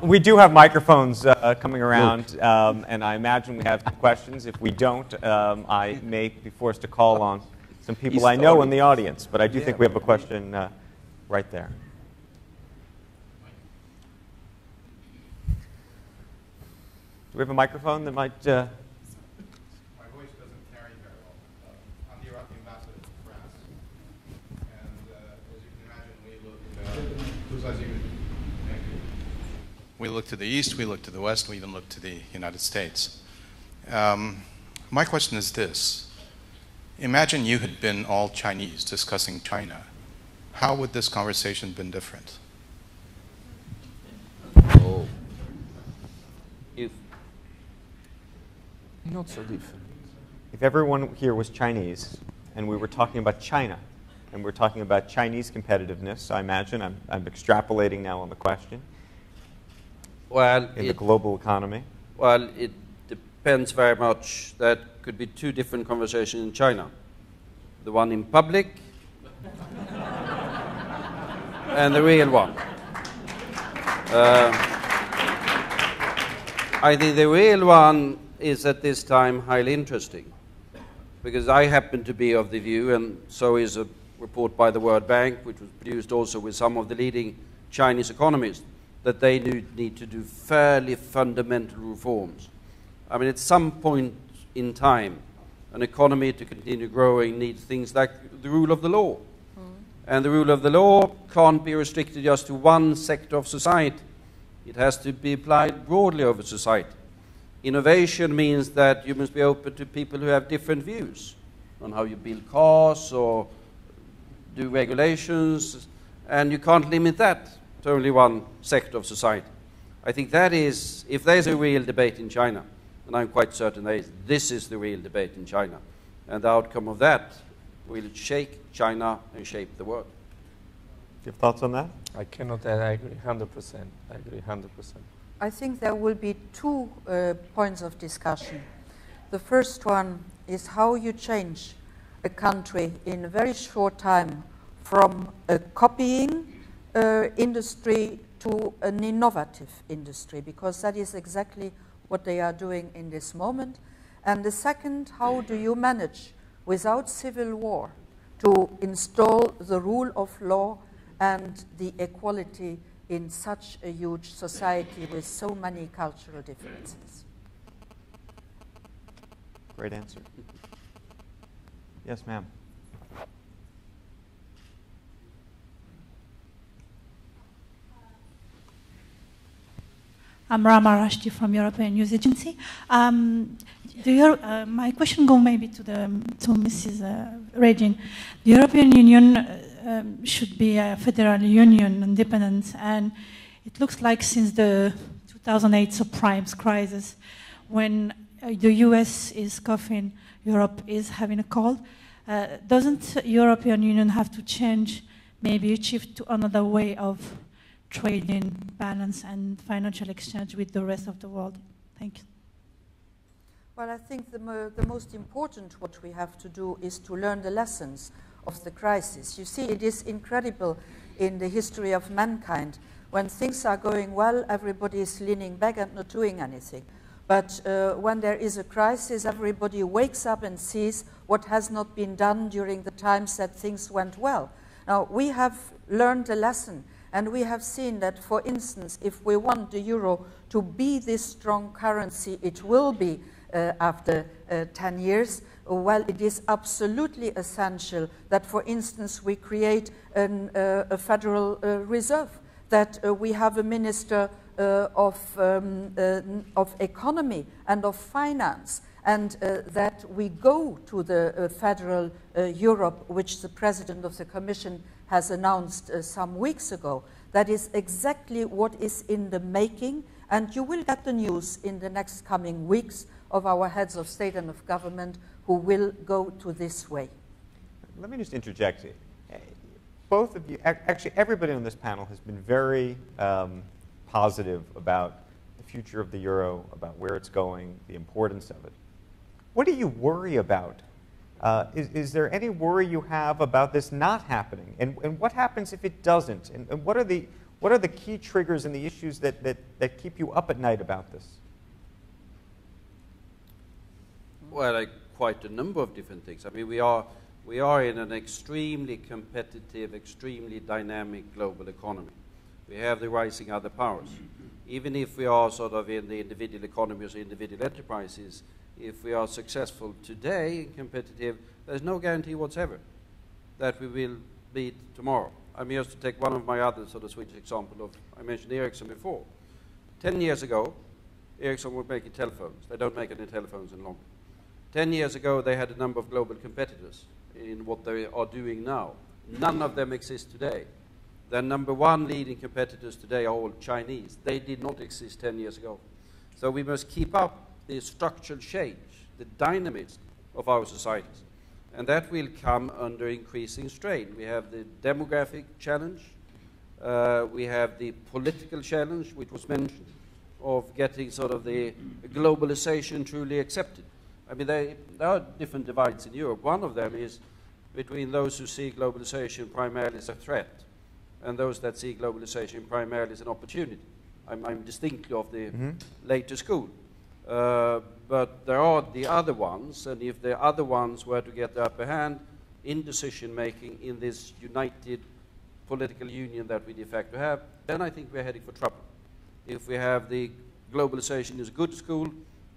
S1: We do have microphones coming around, and I imagine we have some questions. If we don't, I may be forced to call on some people I know in the audience, but I do think we have a question right there. Do we have a microphone that might...
S5: My voice doesn't carry very well. I'm the Iraqi ambassador to France. And as you can imagine, we look to the east, we look to the west, we even look to the United States. My question is this. Imagine you had been all Chinese discussing China. How would this conversation have been different?
S2: If
S4: Not so different.
S1: If everyone here was Chinese and we were talking about China and we're talking about Chinese competitiveness, I imagine, I'm extrapolating now on the question,
S2: well,
S1: in the global economy.
S2: Well, it depends very much. That could be two different conversations in China. The one in public and the real one. I think the real one is at this time highly interesting, because I happen to be of the view, and so is a report by the World Bank, which was produced also with some of the leading Chinese economists, that they need to do fairly fundamental reforms. I mean, at some point in time, an economy to continue growing needs things like the rule of the law. And the rule of the law can't be restricted just to one sector of society. It has to be applied broadly over society. Innovation means that you must be open to people who have different views on how you build cars or do regulations, and you can't limit that to only one sector of society. I think that is, if there's a real debate in China, and I'm quite certain there is, this is the real debate in China. And the outcome of that will shake China and shape the world.
S1: Do you have thoughts on that?
S4: I cannot add, I agree 100%. I agree 100%.
S3: I think there will be two points of discussion. The first one is how you change a country in a very short time from a copying industry to an innovative industry, because that is exactly what they are doing in this moment. And the second, how do you manage, without civil war, to install the rule of law and the equality in such a huge society with so many cultural differences?
S1: Great answer. Yes, ma'am.
S6: I'm Rama Rashti from European News Agency. My question goes maybe to Mrs. Regin. The European Union should be a federal union, independent, and it looks like since the 2008 subprime crisis, when the US is coughing, Europe is having a cold. Doesn't European Union have to change, maybe shift to another way of trading, balance, and financial exchange with the rest of the world? Thank you.
S3: Well, I think the most important what we have to do is to learn the lessons of the crisis. You see, it is incredible in the history of mankind. When things are going well, everybody is leaning back and not doing anything. But when there is a crisis, everybody wakes up and sees what has not been done during the times that things went well. Now, we have learned a lesson. And we have seen that, for instance, if we want the euro to be this strong currency, it will be after 10 years, well, it is absolutely essential that, for instance, we create a federal reserve, that we have a minister of economy and of finance, and that we go to the federal Europe, which the president of the Commission has announced some weeks ago. That is exactly what is in the making, and you will get the news in the next coming weeks of our heads of state and of government who will go to this way.
S1: Let me just interject. Both of you, actually everybody on this panel has been very positive about the future of the euro, about where it's going, the importance of it. What do you worry about? Is there any worry you have about this not happening? And what happens if it doesn't? And what are the key triggers and the issues that keep you up at night about this?
S2: Well, quite a number of different things. I mean, we are in an extremely competitive, extremely dynamic global economy. We have the rising other powers. Even if we are sort of in the individual economies or individual enterprises, if we are successful today and competitive, there's no guarantee whatsoever that we will be tomorrow. I mean, just to take one of my other sort of Swedish example of, I mentioned Ericsson before. 10 years ago, Ericsson was making telephones. They don't make any telephones any longer. 10 years ago, they had a number of global competitors in what they are doing now. None of them exist today. Their number one leading competitors today are all Chinese. They did not exist 10 years ago. So we must keep up the structural change, the dynamism of our societies. And that will come under increasing strain. We have the demographic challenge, we have the political challenge, which was mentioned, of getting sort of the globalization truly accepted. I mean, there are different divides in Europe. One of them is between those who see globalization primarily as a threat and those that see globalization primarily as an opportunity. I'm distinctly of the later school. But there are the other ones, and if the other ones were to get the upper hand in decision-making in this united political union that we de facto have, then I think we're heading for trouble. If we have the globalization is a good school,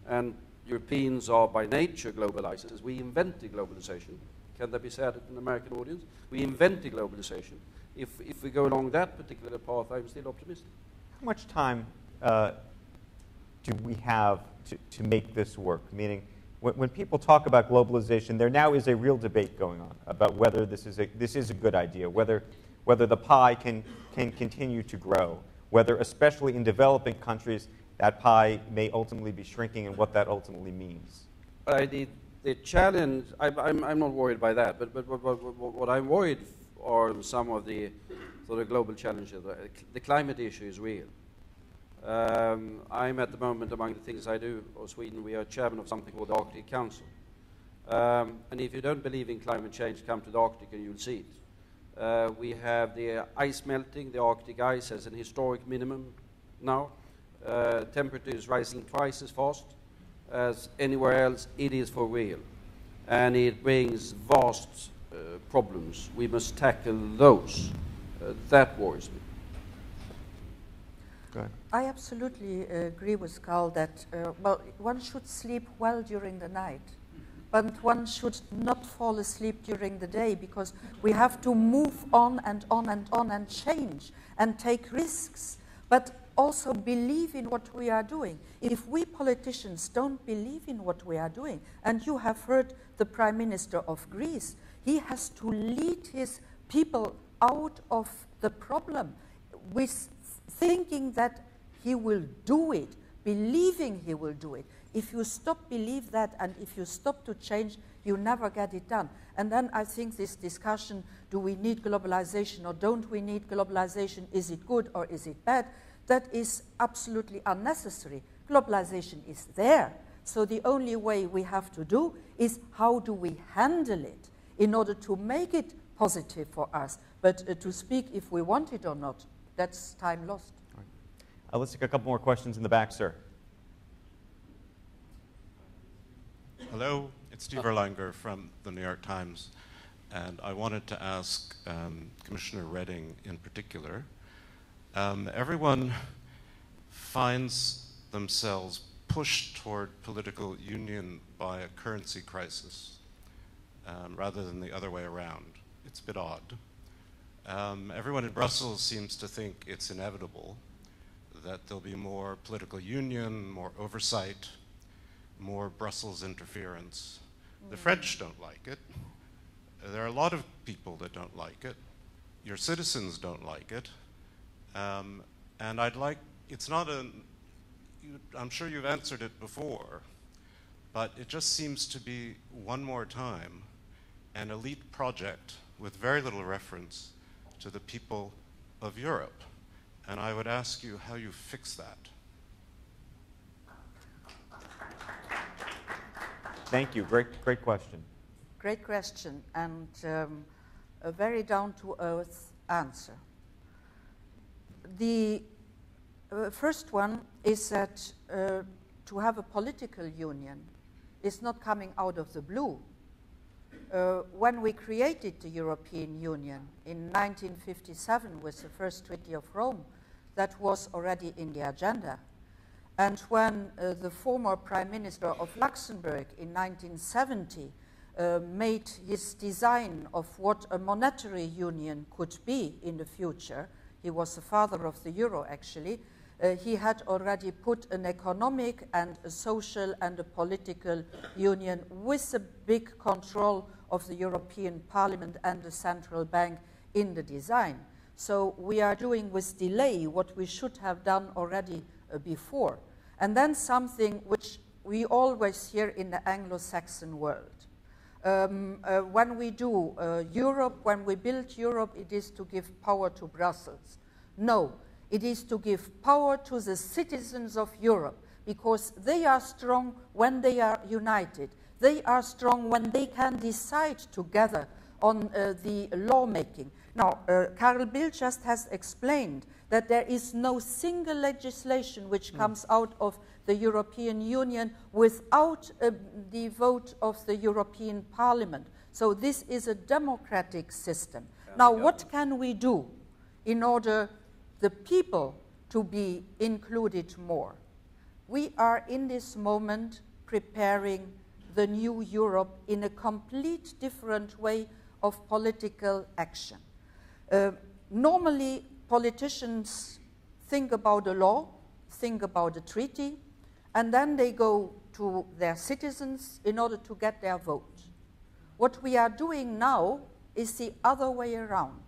S2: and Europeans are by nature globalizers, we invented globalization. Can that be said to an American audience? We invented globalization. If we go along that particular path, I'm still optimistic.
S1: How much time do we have to make this work? Meaning, when people talk about globalization, there now is a real debate going on about whether this is a good idea, whether the pie can continue to grow, whether, especially in developing countries, that pie may ultimately be shrinking, and what that ultimately means.
S2: The challenge, I'm not worried by that, but what I'm worried are some of the sort of global challenges. The climate issue is real. I'm at the moment, among the things I do, or Sweden, we are chairman of something called the Arctic Council. And if you don't believe in climate change, come to the Arctic and you'll see it. We have the ice melting. The Arctic ice has an historic minimum now. Temperature is rising twice as fast as anywhere else. It is for real. And it brings vast problems. We must tackle those. That worries me.
S1: Go ahead.
S3: I absolutely agree with Carl that, well, one should sleep well during the night, but one should not fall asleep during the day, because we have to move on and on and on and change and take risks, but also believe in what we are doing. If we politicians don't believe in what we are doing, and you have heard the Prime Minister of Greece, he has to lead his people out of the problem with thinking that he will do it, believing he will do it. If you stop believe that, and if you stop to change, you never get it done. And then I think this discussion, do we need globalization or don't we need globalization, is it good or is it bad, that is absolutely unnecessary. Globalization is there. So the only way we have to do is how do we handle it in order to make it positive for us. But to speak if we want it or not, that's time lost.
S1: Right. Let's take a couple more questions in the back, sir.
S7: Hello, it's Steve Erlanger from the New York Times, and I wanted to ask Commissioner Reding in particular. Everyone finds themselves pushed toward political union by a currency crisis rather than the other way around. It's a bit odd. Everyone in Brussels seems to think it's inevitable that there'll be more political union, more oversight, more Brussels interference. The French don't like it. There are a lot of people that don't like it. Your citizens don't like it. And I'd like, it's not I'm sure you've answered it before, but it just seems to be, one more time, an elite project with very little reference to the people of Europe. And I would ask you how you fix that.
S1: Thank you. Great question.
S3: Great question, and a very down-to-earth answer. The first one is that to have a political union is not coming out of the blue. When we created the European Union in 1957 with the first Treaty of Rome, that was already in the agenda. And when the former Prime Minister of Luxembourg in 1970 made his design of what a monetary union could be in the future, he was the father of the euro actually, he had already put an economic and a social and a political union with a big control of the European Parliament and the central bank in the design. So we are doing with delay what we should have done already before. And then something which we always hear in the Anglo-Saxon world. When we do Europe, when we build Europe, it is to give power to Brussels. No, it is to give power to the citizens of Europe, because they are strong when they are united. They are strong when they can decide together on the lawmaking. Now, Carl Bildt just has explained that there is no single legislation which comes out of the European Union without the vote of the European Parliament. So this is a democratic system. Now, what can we do in order the people to be included more? We are in this moment preparing the new Europe in a complete different way of political action. Normally, politicians think about a law, think about a treaty, and then they go to their citizens in order to get their vote. What we are doing now is the other way around.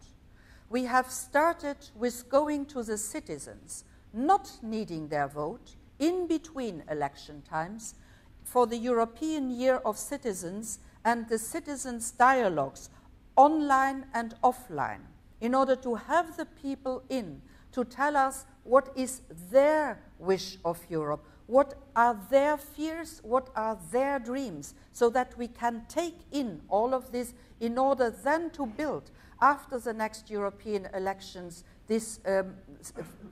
S3: We have started with going to the citizens, not needing their vote, in between election times, for the European Year of Citizens and the citizens' dialogues, online and offline, in order to have the people in to tell us what is their wish of Europe, what are their fears, what are their dreams, so that we can take in all of this in order then to build, after the next European elections, this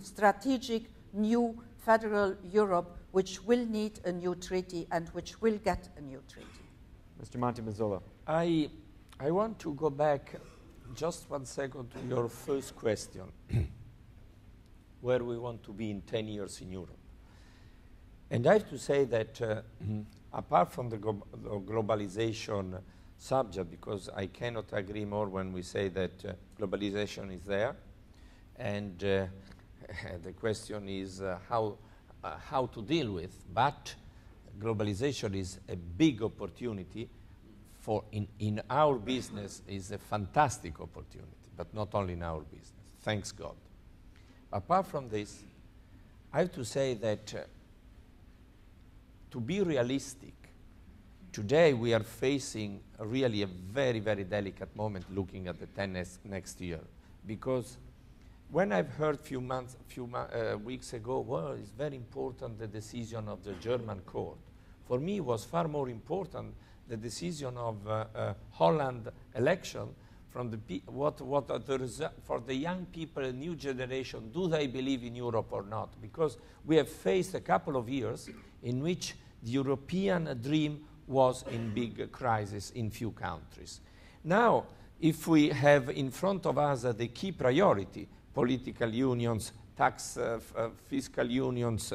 S3: strategic new federal Europe, which will need a new treaty and which will get a new treaty.
S1: Mr. Montezemolo.
S4: I want to go back just 1 second to your first question, where we want to be in 10 years in Europe. And I have to say that apart from the globalization subject, because I cannot agree more when we say that globalization is there, and the question is how to deal with, but globalization is a big opportunity for in our business, is a fantastic opportunity, but not only in our business, thanks God. Apart from this, I have to say that to be realistic, today we are facing really a very, very delicate moment looking at the next year, because when I've heard few weeks ago, well, it's very important the decision of the German court. For me, it was far more important the decision of Holland election from the for the young people, a new generation. Do they believe in Europe or not? Because we have faced a couple of years in which the European dream was in big crisis in few countries. Now, if we have in front of us the key priority, political unions, tax, fiscal unions,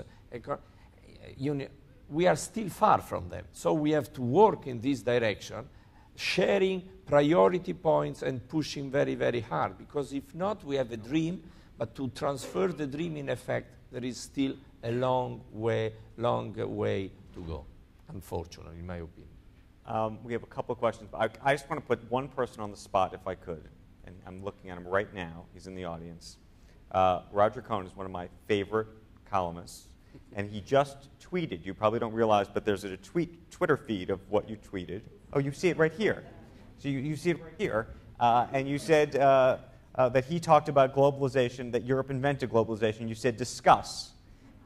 S4: we are still far from them. So we have to work in this direction, sharing priority points and pushing very, very hard. Because if not, we have a dream, but to transfer the dream in effect, there is still a long way to go, unfortunately, in my opinion.
S1: We have a couple of questions. I just want to put one person on the spot, if I could. And I'm looking at him right now. He's in the audience. Roger Cohn is one of my favorite columnists. And he just tweeted, you probably don't realize, but there's a Twitter feed of what you tweeted. Oh, you see it right here. So you see it right here. And you said that he talked about globalization, that Europe invented globalization. You said discuss.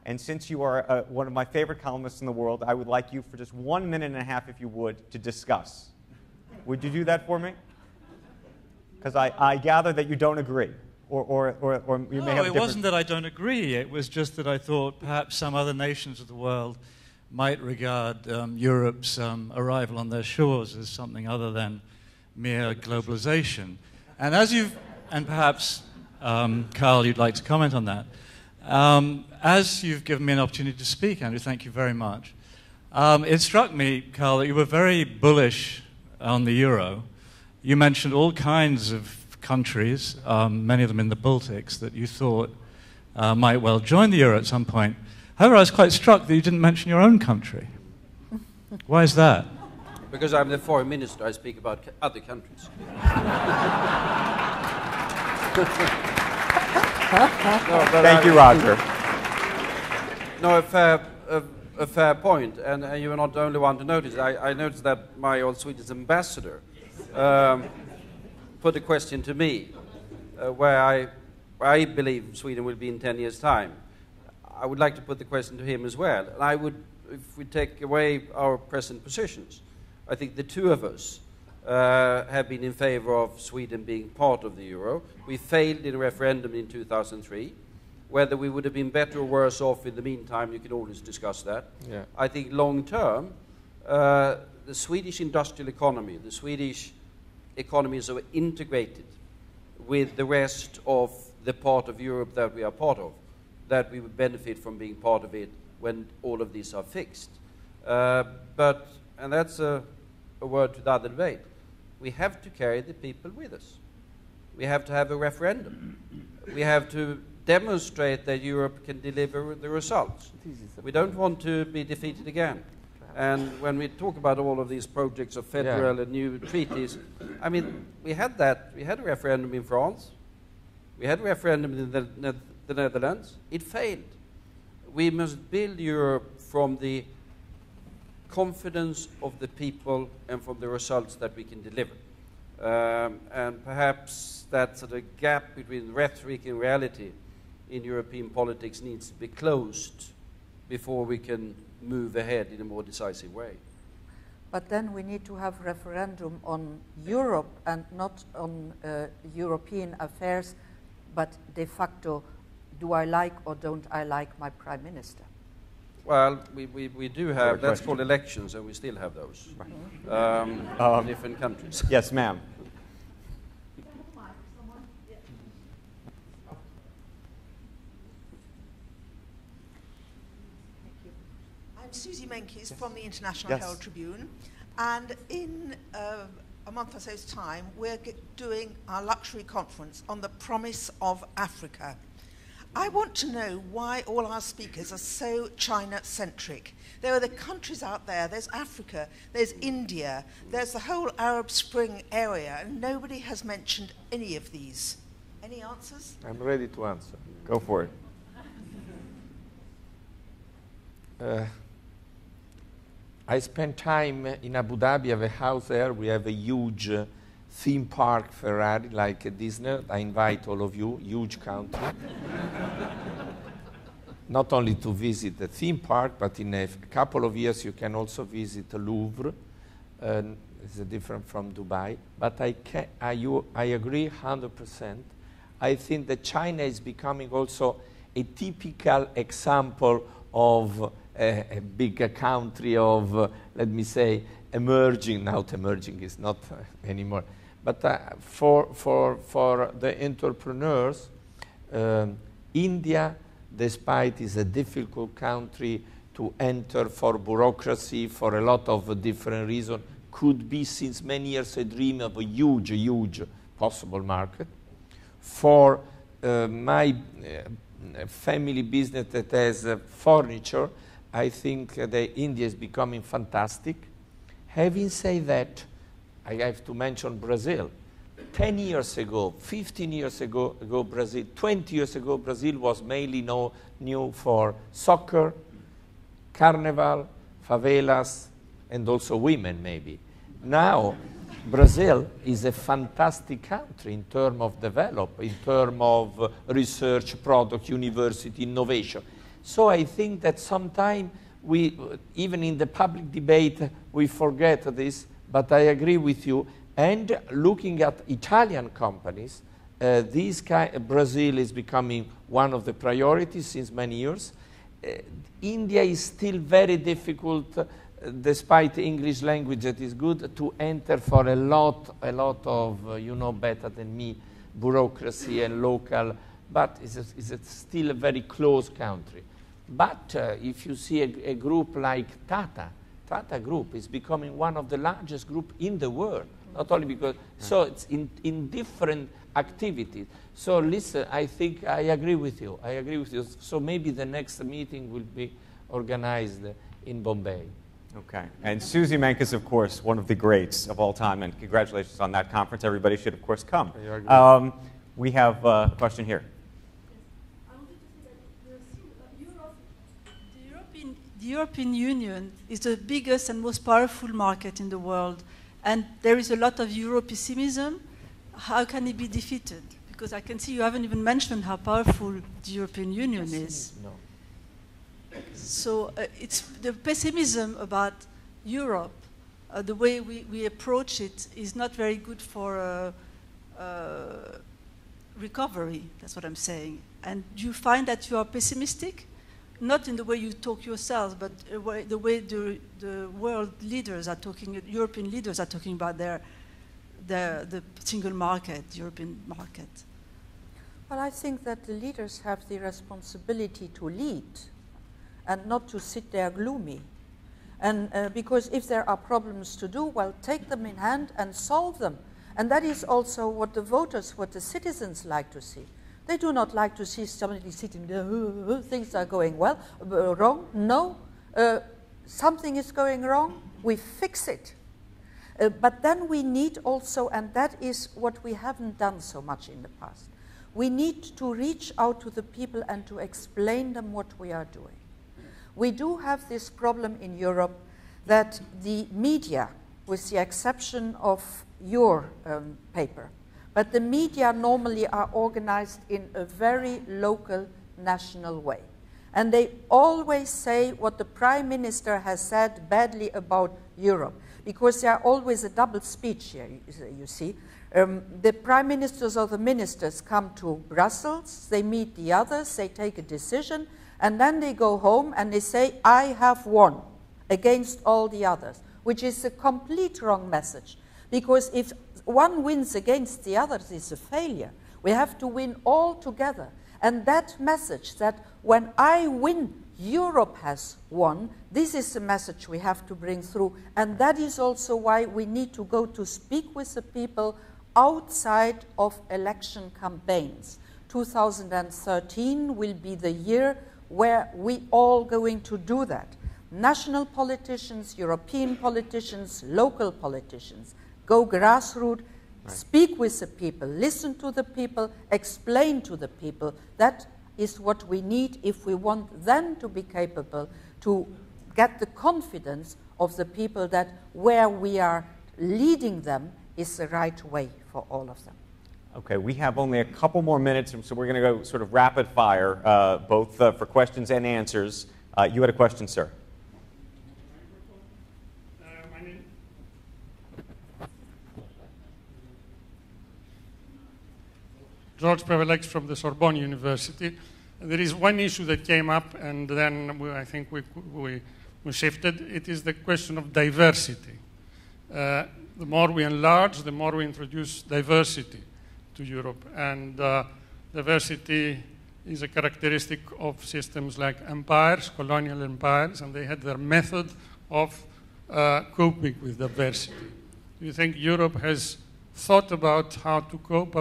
S1: And since you are one of my favorite columnists in the world, I would like you for just 1.5 minutes, if you would, to discuss. Would you do that for me? Because I gather that you don't agree. Or you may have a
S8: it wasn't that I don't agree. It was just that I thought perhaps some other nations of the world might regard Europe's arrival on their shores as something other than mere globalization. And and perhaps, Carl, you'd like to comment on that. As you've given me an opportunity to speak, Andrew, thank you very much. It struck me, Carl, that you were very bullish on the euro. You mentioned all kinds of countries, many of them in the Baltics, that you thought might well join the euro at some point. However, I was quite struck that you didn't mention your own country. Why is that?
S2: Because I'm the foreign minister, I speak about other countries.
S1: Thank you, Roger.
S2: No, a fair point, and you are not the only one to notice. I noticed that my old Swedish ambassador put a question to me where I believe Sweden will be in 10 years' time. I would like to put the question to him as well. And I would, if we take away our present positions, I think the two of us have been in favor of Sweden being part of the euro. We failed in a referendum in 2003. Whether we would have been better or worse off in the meantime, you can always discuss that.
S4: Yeah.
S2: I think long term, the Swedish industrial economy, the Swedish economy is so integrated with the rest of the part of Europe that we are part of, that we would benefit from being part of it when all of these are fixed. And that's a word to the other debate. We have to carry the people with us. We have to have a referendum. We have to demonstrate that Europe can deliver the results. We don't want to be defeated again. And when we talk about all of these projects of federal and new treaties, I mean, we had that. We had a referendum in France. We had a referendum in the Netherlands. It failed. We must build Europe from the confidence of the people and from the results that we can deliver. And perhaps that sort of gap between rhetoric and reality in European politics needs to be closed before we can move ahead in a more decisive way.
S3: But then we need to have referendum on Europe and not on European affairs, but de facto, do I like or don't I like my prime minister?
S2: Well, we do have, that's called elections, and we still have those in different countries.
S1: Yes, ma'am.
S9: Susie Menkes from the International Herald Tribune, and in a month or so's time we're doing our luxury conference on the promise of Africa. I want to know why all our speakers are so China-centric. There are the countries out there, there's Africa, there's India, there's the whole Arab Spring area, and nobody has mentioned any of these. Any answers?
S4: I'm ready to answer.
S1: Go for it.
S4: I spent time in Abu Dhabi. I have a house there. We have a huge theme park, Ferrari, like a Disney. I invite all of you, huge country. Not only to visit the theme park, but in a couple of years you can also visit the Louvre. It's different from Dubai. But I agree 100%. I think that China is becoming also a typical example of a bigger country of, let me say, emerging. Now, emerging is not anymore. But for the entrepreneurs, India, despite is a difficult country to enter for bureaucracy, for a lot of different reasons, could be since many years a dream of a huge, huge possible market. For my family business that has furniture, I think that India is becoming fantastic. Having said that, I have to mention Brazil. 10 years ago, 15 years ago Brazil, 20 years ago, Brazil was mainly known for soccer, carnival, favelas, and also women maybe. Now, Brazil is a fantastic country in terms of development, in terms of research, product, university, innovation. So I think that sometimes we, even in the public debate, we forget this, but I agree with you. And looking at Italian companies, Brazil is becoming one of the priorities since many years. India is still very difficult, despite English language that is good, to enter for a lot of, you know better than me, bureaucracy and local, but it's still a very close country. But if you see a group like Tata Group is becoming one of the largest groups in the world, not only because, so it's in different activities. So listen, I think I agree with you. I agree with you. So maybe the next meeting will be organized in Bombay.
S1: Okay. And Susie Menkes, of course, one of the greats of all time, and congratulations on that conference. Everybody should, of course, come. We have a question here.
S6: I wanted to say that the
S10: the European Union is the biggest and most powerful market in the world, and there is a lot of Euro pessimism. How can it be defeated? Because I can see you haven't even mentioned how powerful the European Union is.
S4: No.
S10: So it's the pessimism about Europe, the way we approach it is not very good for recovery. That's what I'm saying. And do you find that you are pessimistic? Not in the way you talk yourselves, but the way the world leaders are talking, European leaders are talking about the single market, European market.
S3: Well, I think that the leaders have the responsibility to lead and not to sit there gloomy. And because if there are problems to do, well, take them in hand and solve them. And that is also what the voters, what the citizens like to see. They do not like to see somebody sitting there, things are going well, wrong. No, something is going wrong, we fix it. But then we need also, and that is what we haven't done so much in the past, we need to reach out to the people and to explain them what we are doing. We do have this problem in Europe that the media, with the exception of your paper, but the media normally are organized in a very local, national way. And they always say what the Prime Minister has said badly about Europe, because there are always a double speech here, you see. The Prime Ministers or the ministers come to Brussels, they meet the others, they take a decision, and then they go home and they say, I have won against all the others, which is a complete wrong message. Because if one wins against the others, it's a failure. We have to win all together. And that message that when I win, Europe has won, this is the message we have to bring through. And that is also why we need to go to speak with the people outside of election campaigns. 2013 will be the year where we all going to do that. National politicians, European politicians, local politicians, go grassroots, speak with the people, listen to the people, explain to the people. That is what we need if we want them to be capable to get the confidence of the people that where we are leading them is the right way for all of them.
S1: Okay, we have only a couple more minutes, so we're going to go sort of rapid fire, both for questions and answers. You had a question, sir.
S11: George Pavelex from the Sorbonne University. There is one issue that came up, and then I think we shifted. It is the question of diversity. The more we enlarge, the more we introduce diversity to Europe. And diversity is a characteristic of systems like empires, colonial empires, and they had their method of coping with diversity. Do you think Europe has thought about how to cope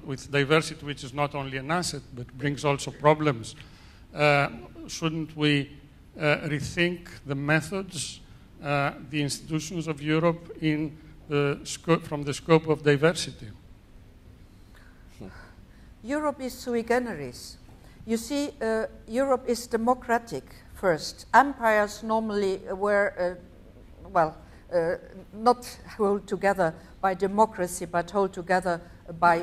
S11: with diversity, which is not only an asset, but brings also problems? Shouldn't we rethink the methods, the institutions of Europe in from the scope of diversity?
S3: Europe is sui generis. You see, Europe is democratic first. Empires normally were, not held together by democracy, but held together by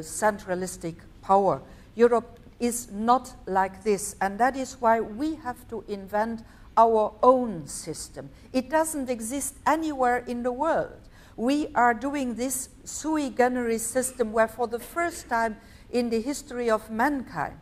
S3: centralistic power. Europe is not like this, and that is why we have to invent our own system. It doesn't exist anywhere in the world. We are doing this sui generis system where for the first time in the history of mankind,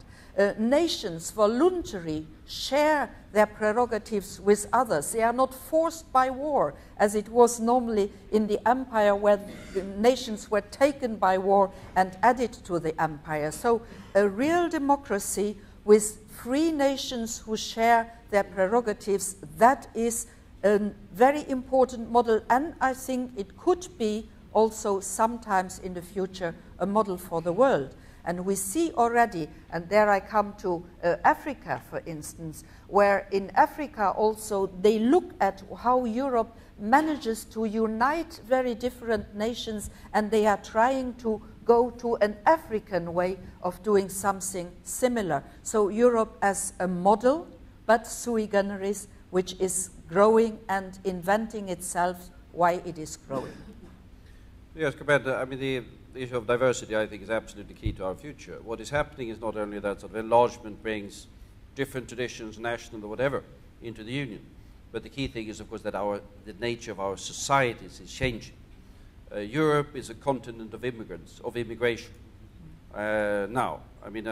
S3: nations voluntarily share their prerogatives with others. They are not forced by war, as it was normally in the empire, where the nations were taken by war and added to the empire. So a real democracy with free nations who share their prerogatives, that is a very important model, and I think it could be also sometimes in the future a model for the world. And we see already, and there I come to Africa, for instance, where in Africa also they look at how Europe manages to unite very different nations, and they are trying to go to an African way of doing something similar. So Europe as a model, but sui generis, which is growing and inventing itself why it is growing.
S2: Yes, Commander, I mean, the issue of diversity, I think, is absolutely key to our future. What is happening is not only that sort of enlargement brings different traditions, national or whatever, into the Union, but the key thing is, of course, that the nature of our societies is changing. Europe is a continent of immigrants, of immigration. Now, I mean,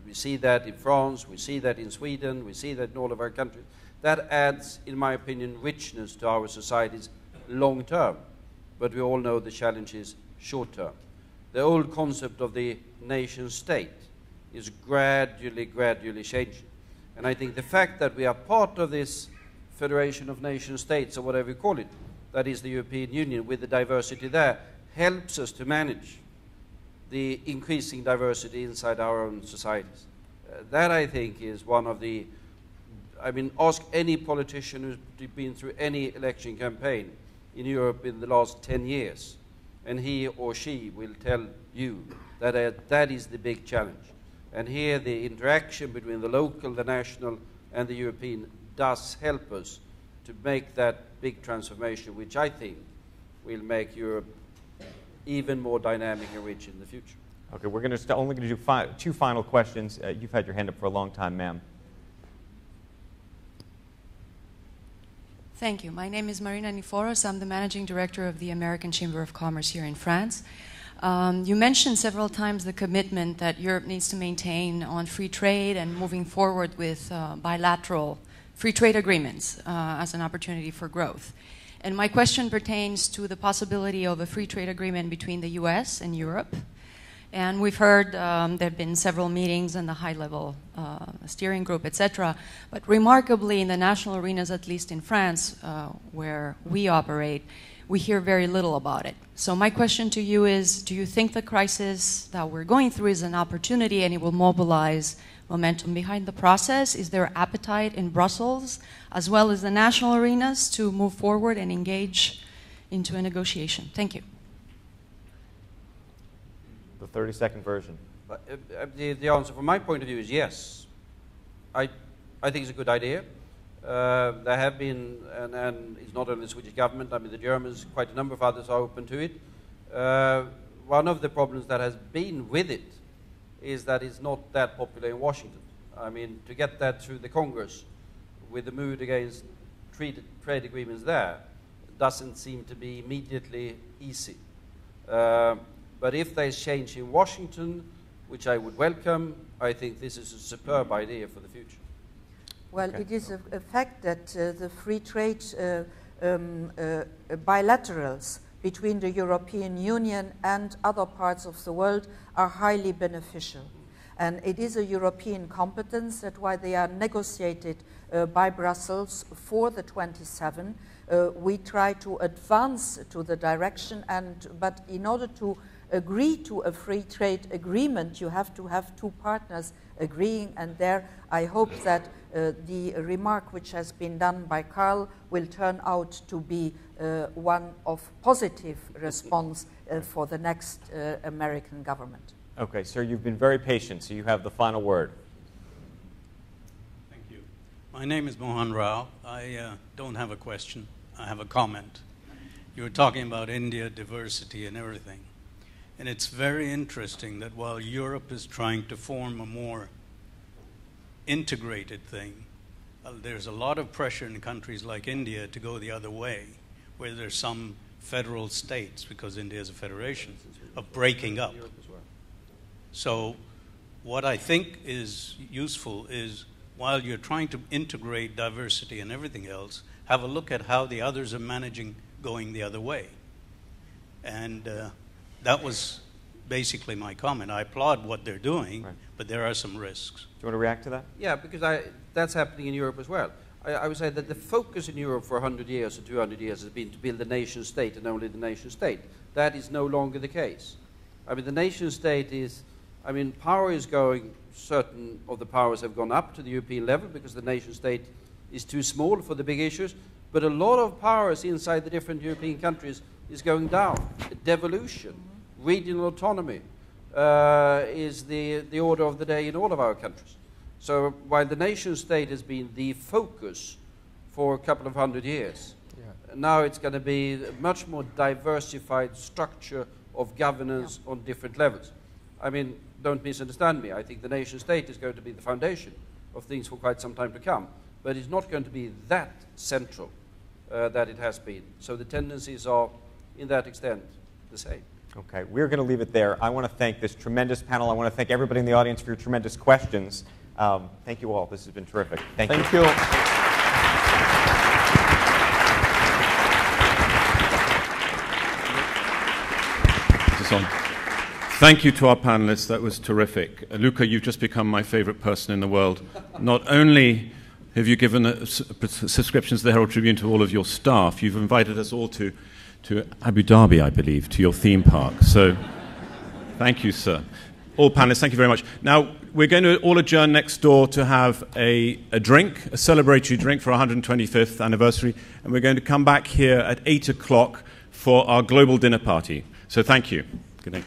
S2: we see that in France, we see that in Sweden, we see that in all of our countries. That adds, in my opinion, richness to our societies long term. But we all know the challenge is short term. The old concept of the nation state is gradually changing. And I think the fact that we are part of this Federation of Nation States, or whatever you call it, that is the European Union, with the diversity there, helps us to manage the increasing diversity inside our own societies. That, I think, is one of the, I mean, ask any politician who's been through any election campaign in Europe in the last 10 years, and he or she will tell you that that is the big challenge. And here the interaction between the local, the national, and the European does help us to make that big transformation, which I think will make Europe even more dynamic and rich in the future.
S1: Okay, we're only going to do two final questions. You've had your hand up for a long time, ma'am.
S12: Thank you. My name is Marina Niforos. I'm the managing director of the American Chamber of Commerce here in France. You mentioned several times the commitment that Europe needs to maintain on free trade and moving forward with bilateral free trade agreements as an opportunity for growth. And my question pertains to the possibility of a free trade agreement between the US and Europe. And we've heard there have been several meetings in the high-level steering group, etc. But remarkably, in the national arenas, at least in France, where we operate, we hear very little about it. So my question to you is, do you think the crisis that we're going through is an opportunity and it will mobilize momentum behind the process? Is there appetite in Brussels, as well as the national arenas, to move forward and engage into a negotiation? Thank you.
S1: The 30-second version.
S2: The answer from my point of view is yes. I think it's a good idea. There have been, and it's not only the Swedish government, I mean the Germans, quite a number of others are open to it. One of the problems that has been with it is that it's not that popular in Washington. I mean, to get that through the Congress with the mood against trade agreements there doesn't seem to be immediately easy. But if there's change in Washington, which I would welcome, I think this is a superb idea for the future.
S3: Well, it is a fact that the free trade bilaterals between the European Union and other parts of the world are highly beneficial. And it is a European competence. That's why they are negotiated by Brussels for the 27. We try to advance to the direction, but in order to agree to a free trade agreement, you have to have two partners agreeing, and there I hope that the remark which has been done by Carl will turn out to be one of positive response for the next American government.
S1: Okay, sir, you've been very patient, so you have the final word.
S13: Thank you. My name is Mohan Rao. I don't have a question. I have a comment. You were talking about India, diversity, and everything. And it's very interesting that while Europe is trying to form a more integrated thing, there's a lot of pressure in countries like India to go the other way, where there's some federal states, because India is a federation, of breaking up. So what I think is useful is, while you're trying to integrate diversity and everything else, have a look at how the others are managing going the other way. And that was basically my comment. I applaud what they're doing, right, but there are some risks.
S1: Do you want to react to that?
S2: Yeah, because that's happening in Europe as well. I would say that the focus in Europe for 100 years or 200 years has been to build the nation state and only the nation state. That is no longer the case. I mean, the nation state is, I mean, power is going, certain of the powers have gone up to the European level because the nation state is too small for the big issues, but a lot of powers inside the different European countries is going down. Devolution, regional autonomy is the order of the day in all of our countries. So while the nation state has been the focus for a couple of 100 years. Now it's going to be a much more diversified structure of governance on different levels. I mean, don't misunderstand me. I think the nation state is going to be the foundation of things for quite some time to come. But it's not going to be that central that it has been. So the tendencies are, in that extent, the same.
S1: Okay, we're going to leave it there. I want to thank this tremendous panel. I want to thank everybody in the audience for your tremendous questions. Thank you all. This has been terrific. Thank you.
S7: Thank you to our panelists. That was terrific. Luca, you've just become my favorite person in the world. Not only have you given subscriptions to the Herald Tribune to all of your staff, you've invited us all to Abu Dhabi, I believe, to your theme park. So thank you, sir. All panelists, thank you very much. Now, we're going to all adjourn next door to have a drink, a celebratory drink for our 125th anniversary, and we're going to come back here at 8 o'clock for our global dinner party. So thank you. Good night.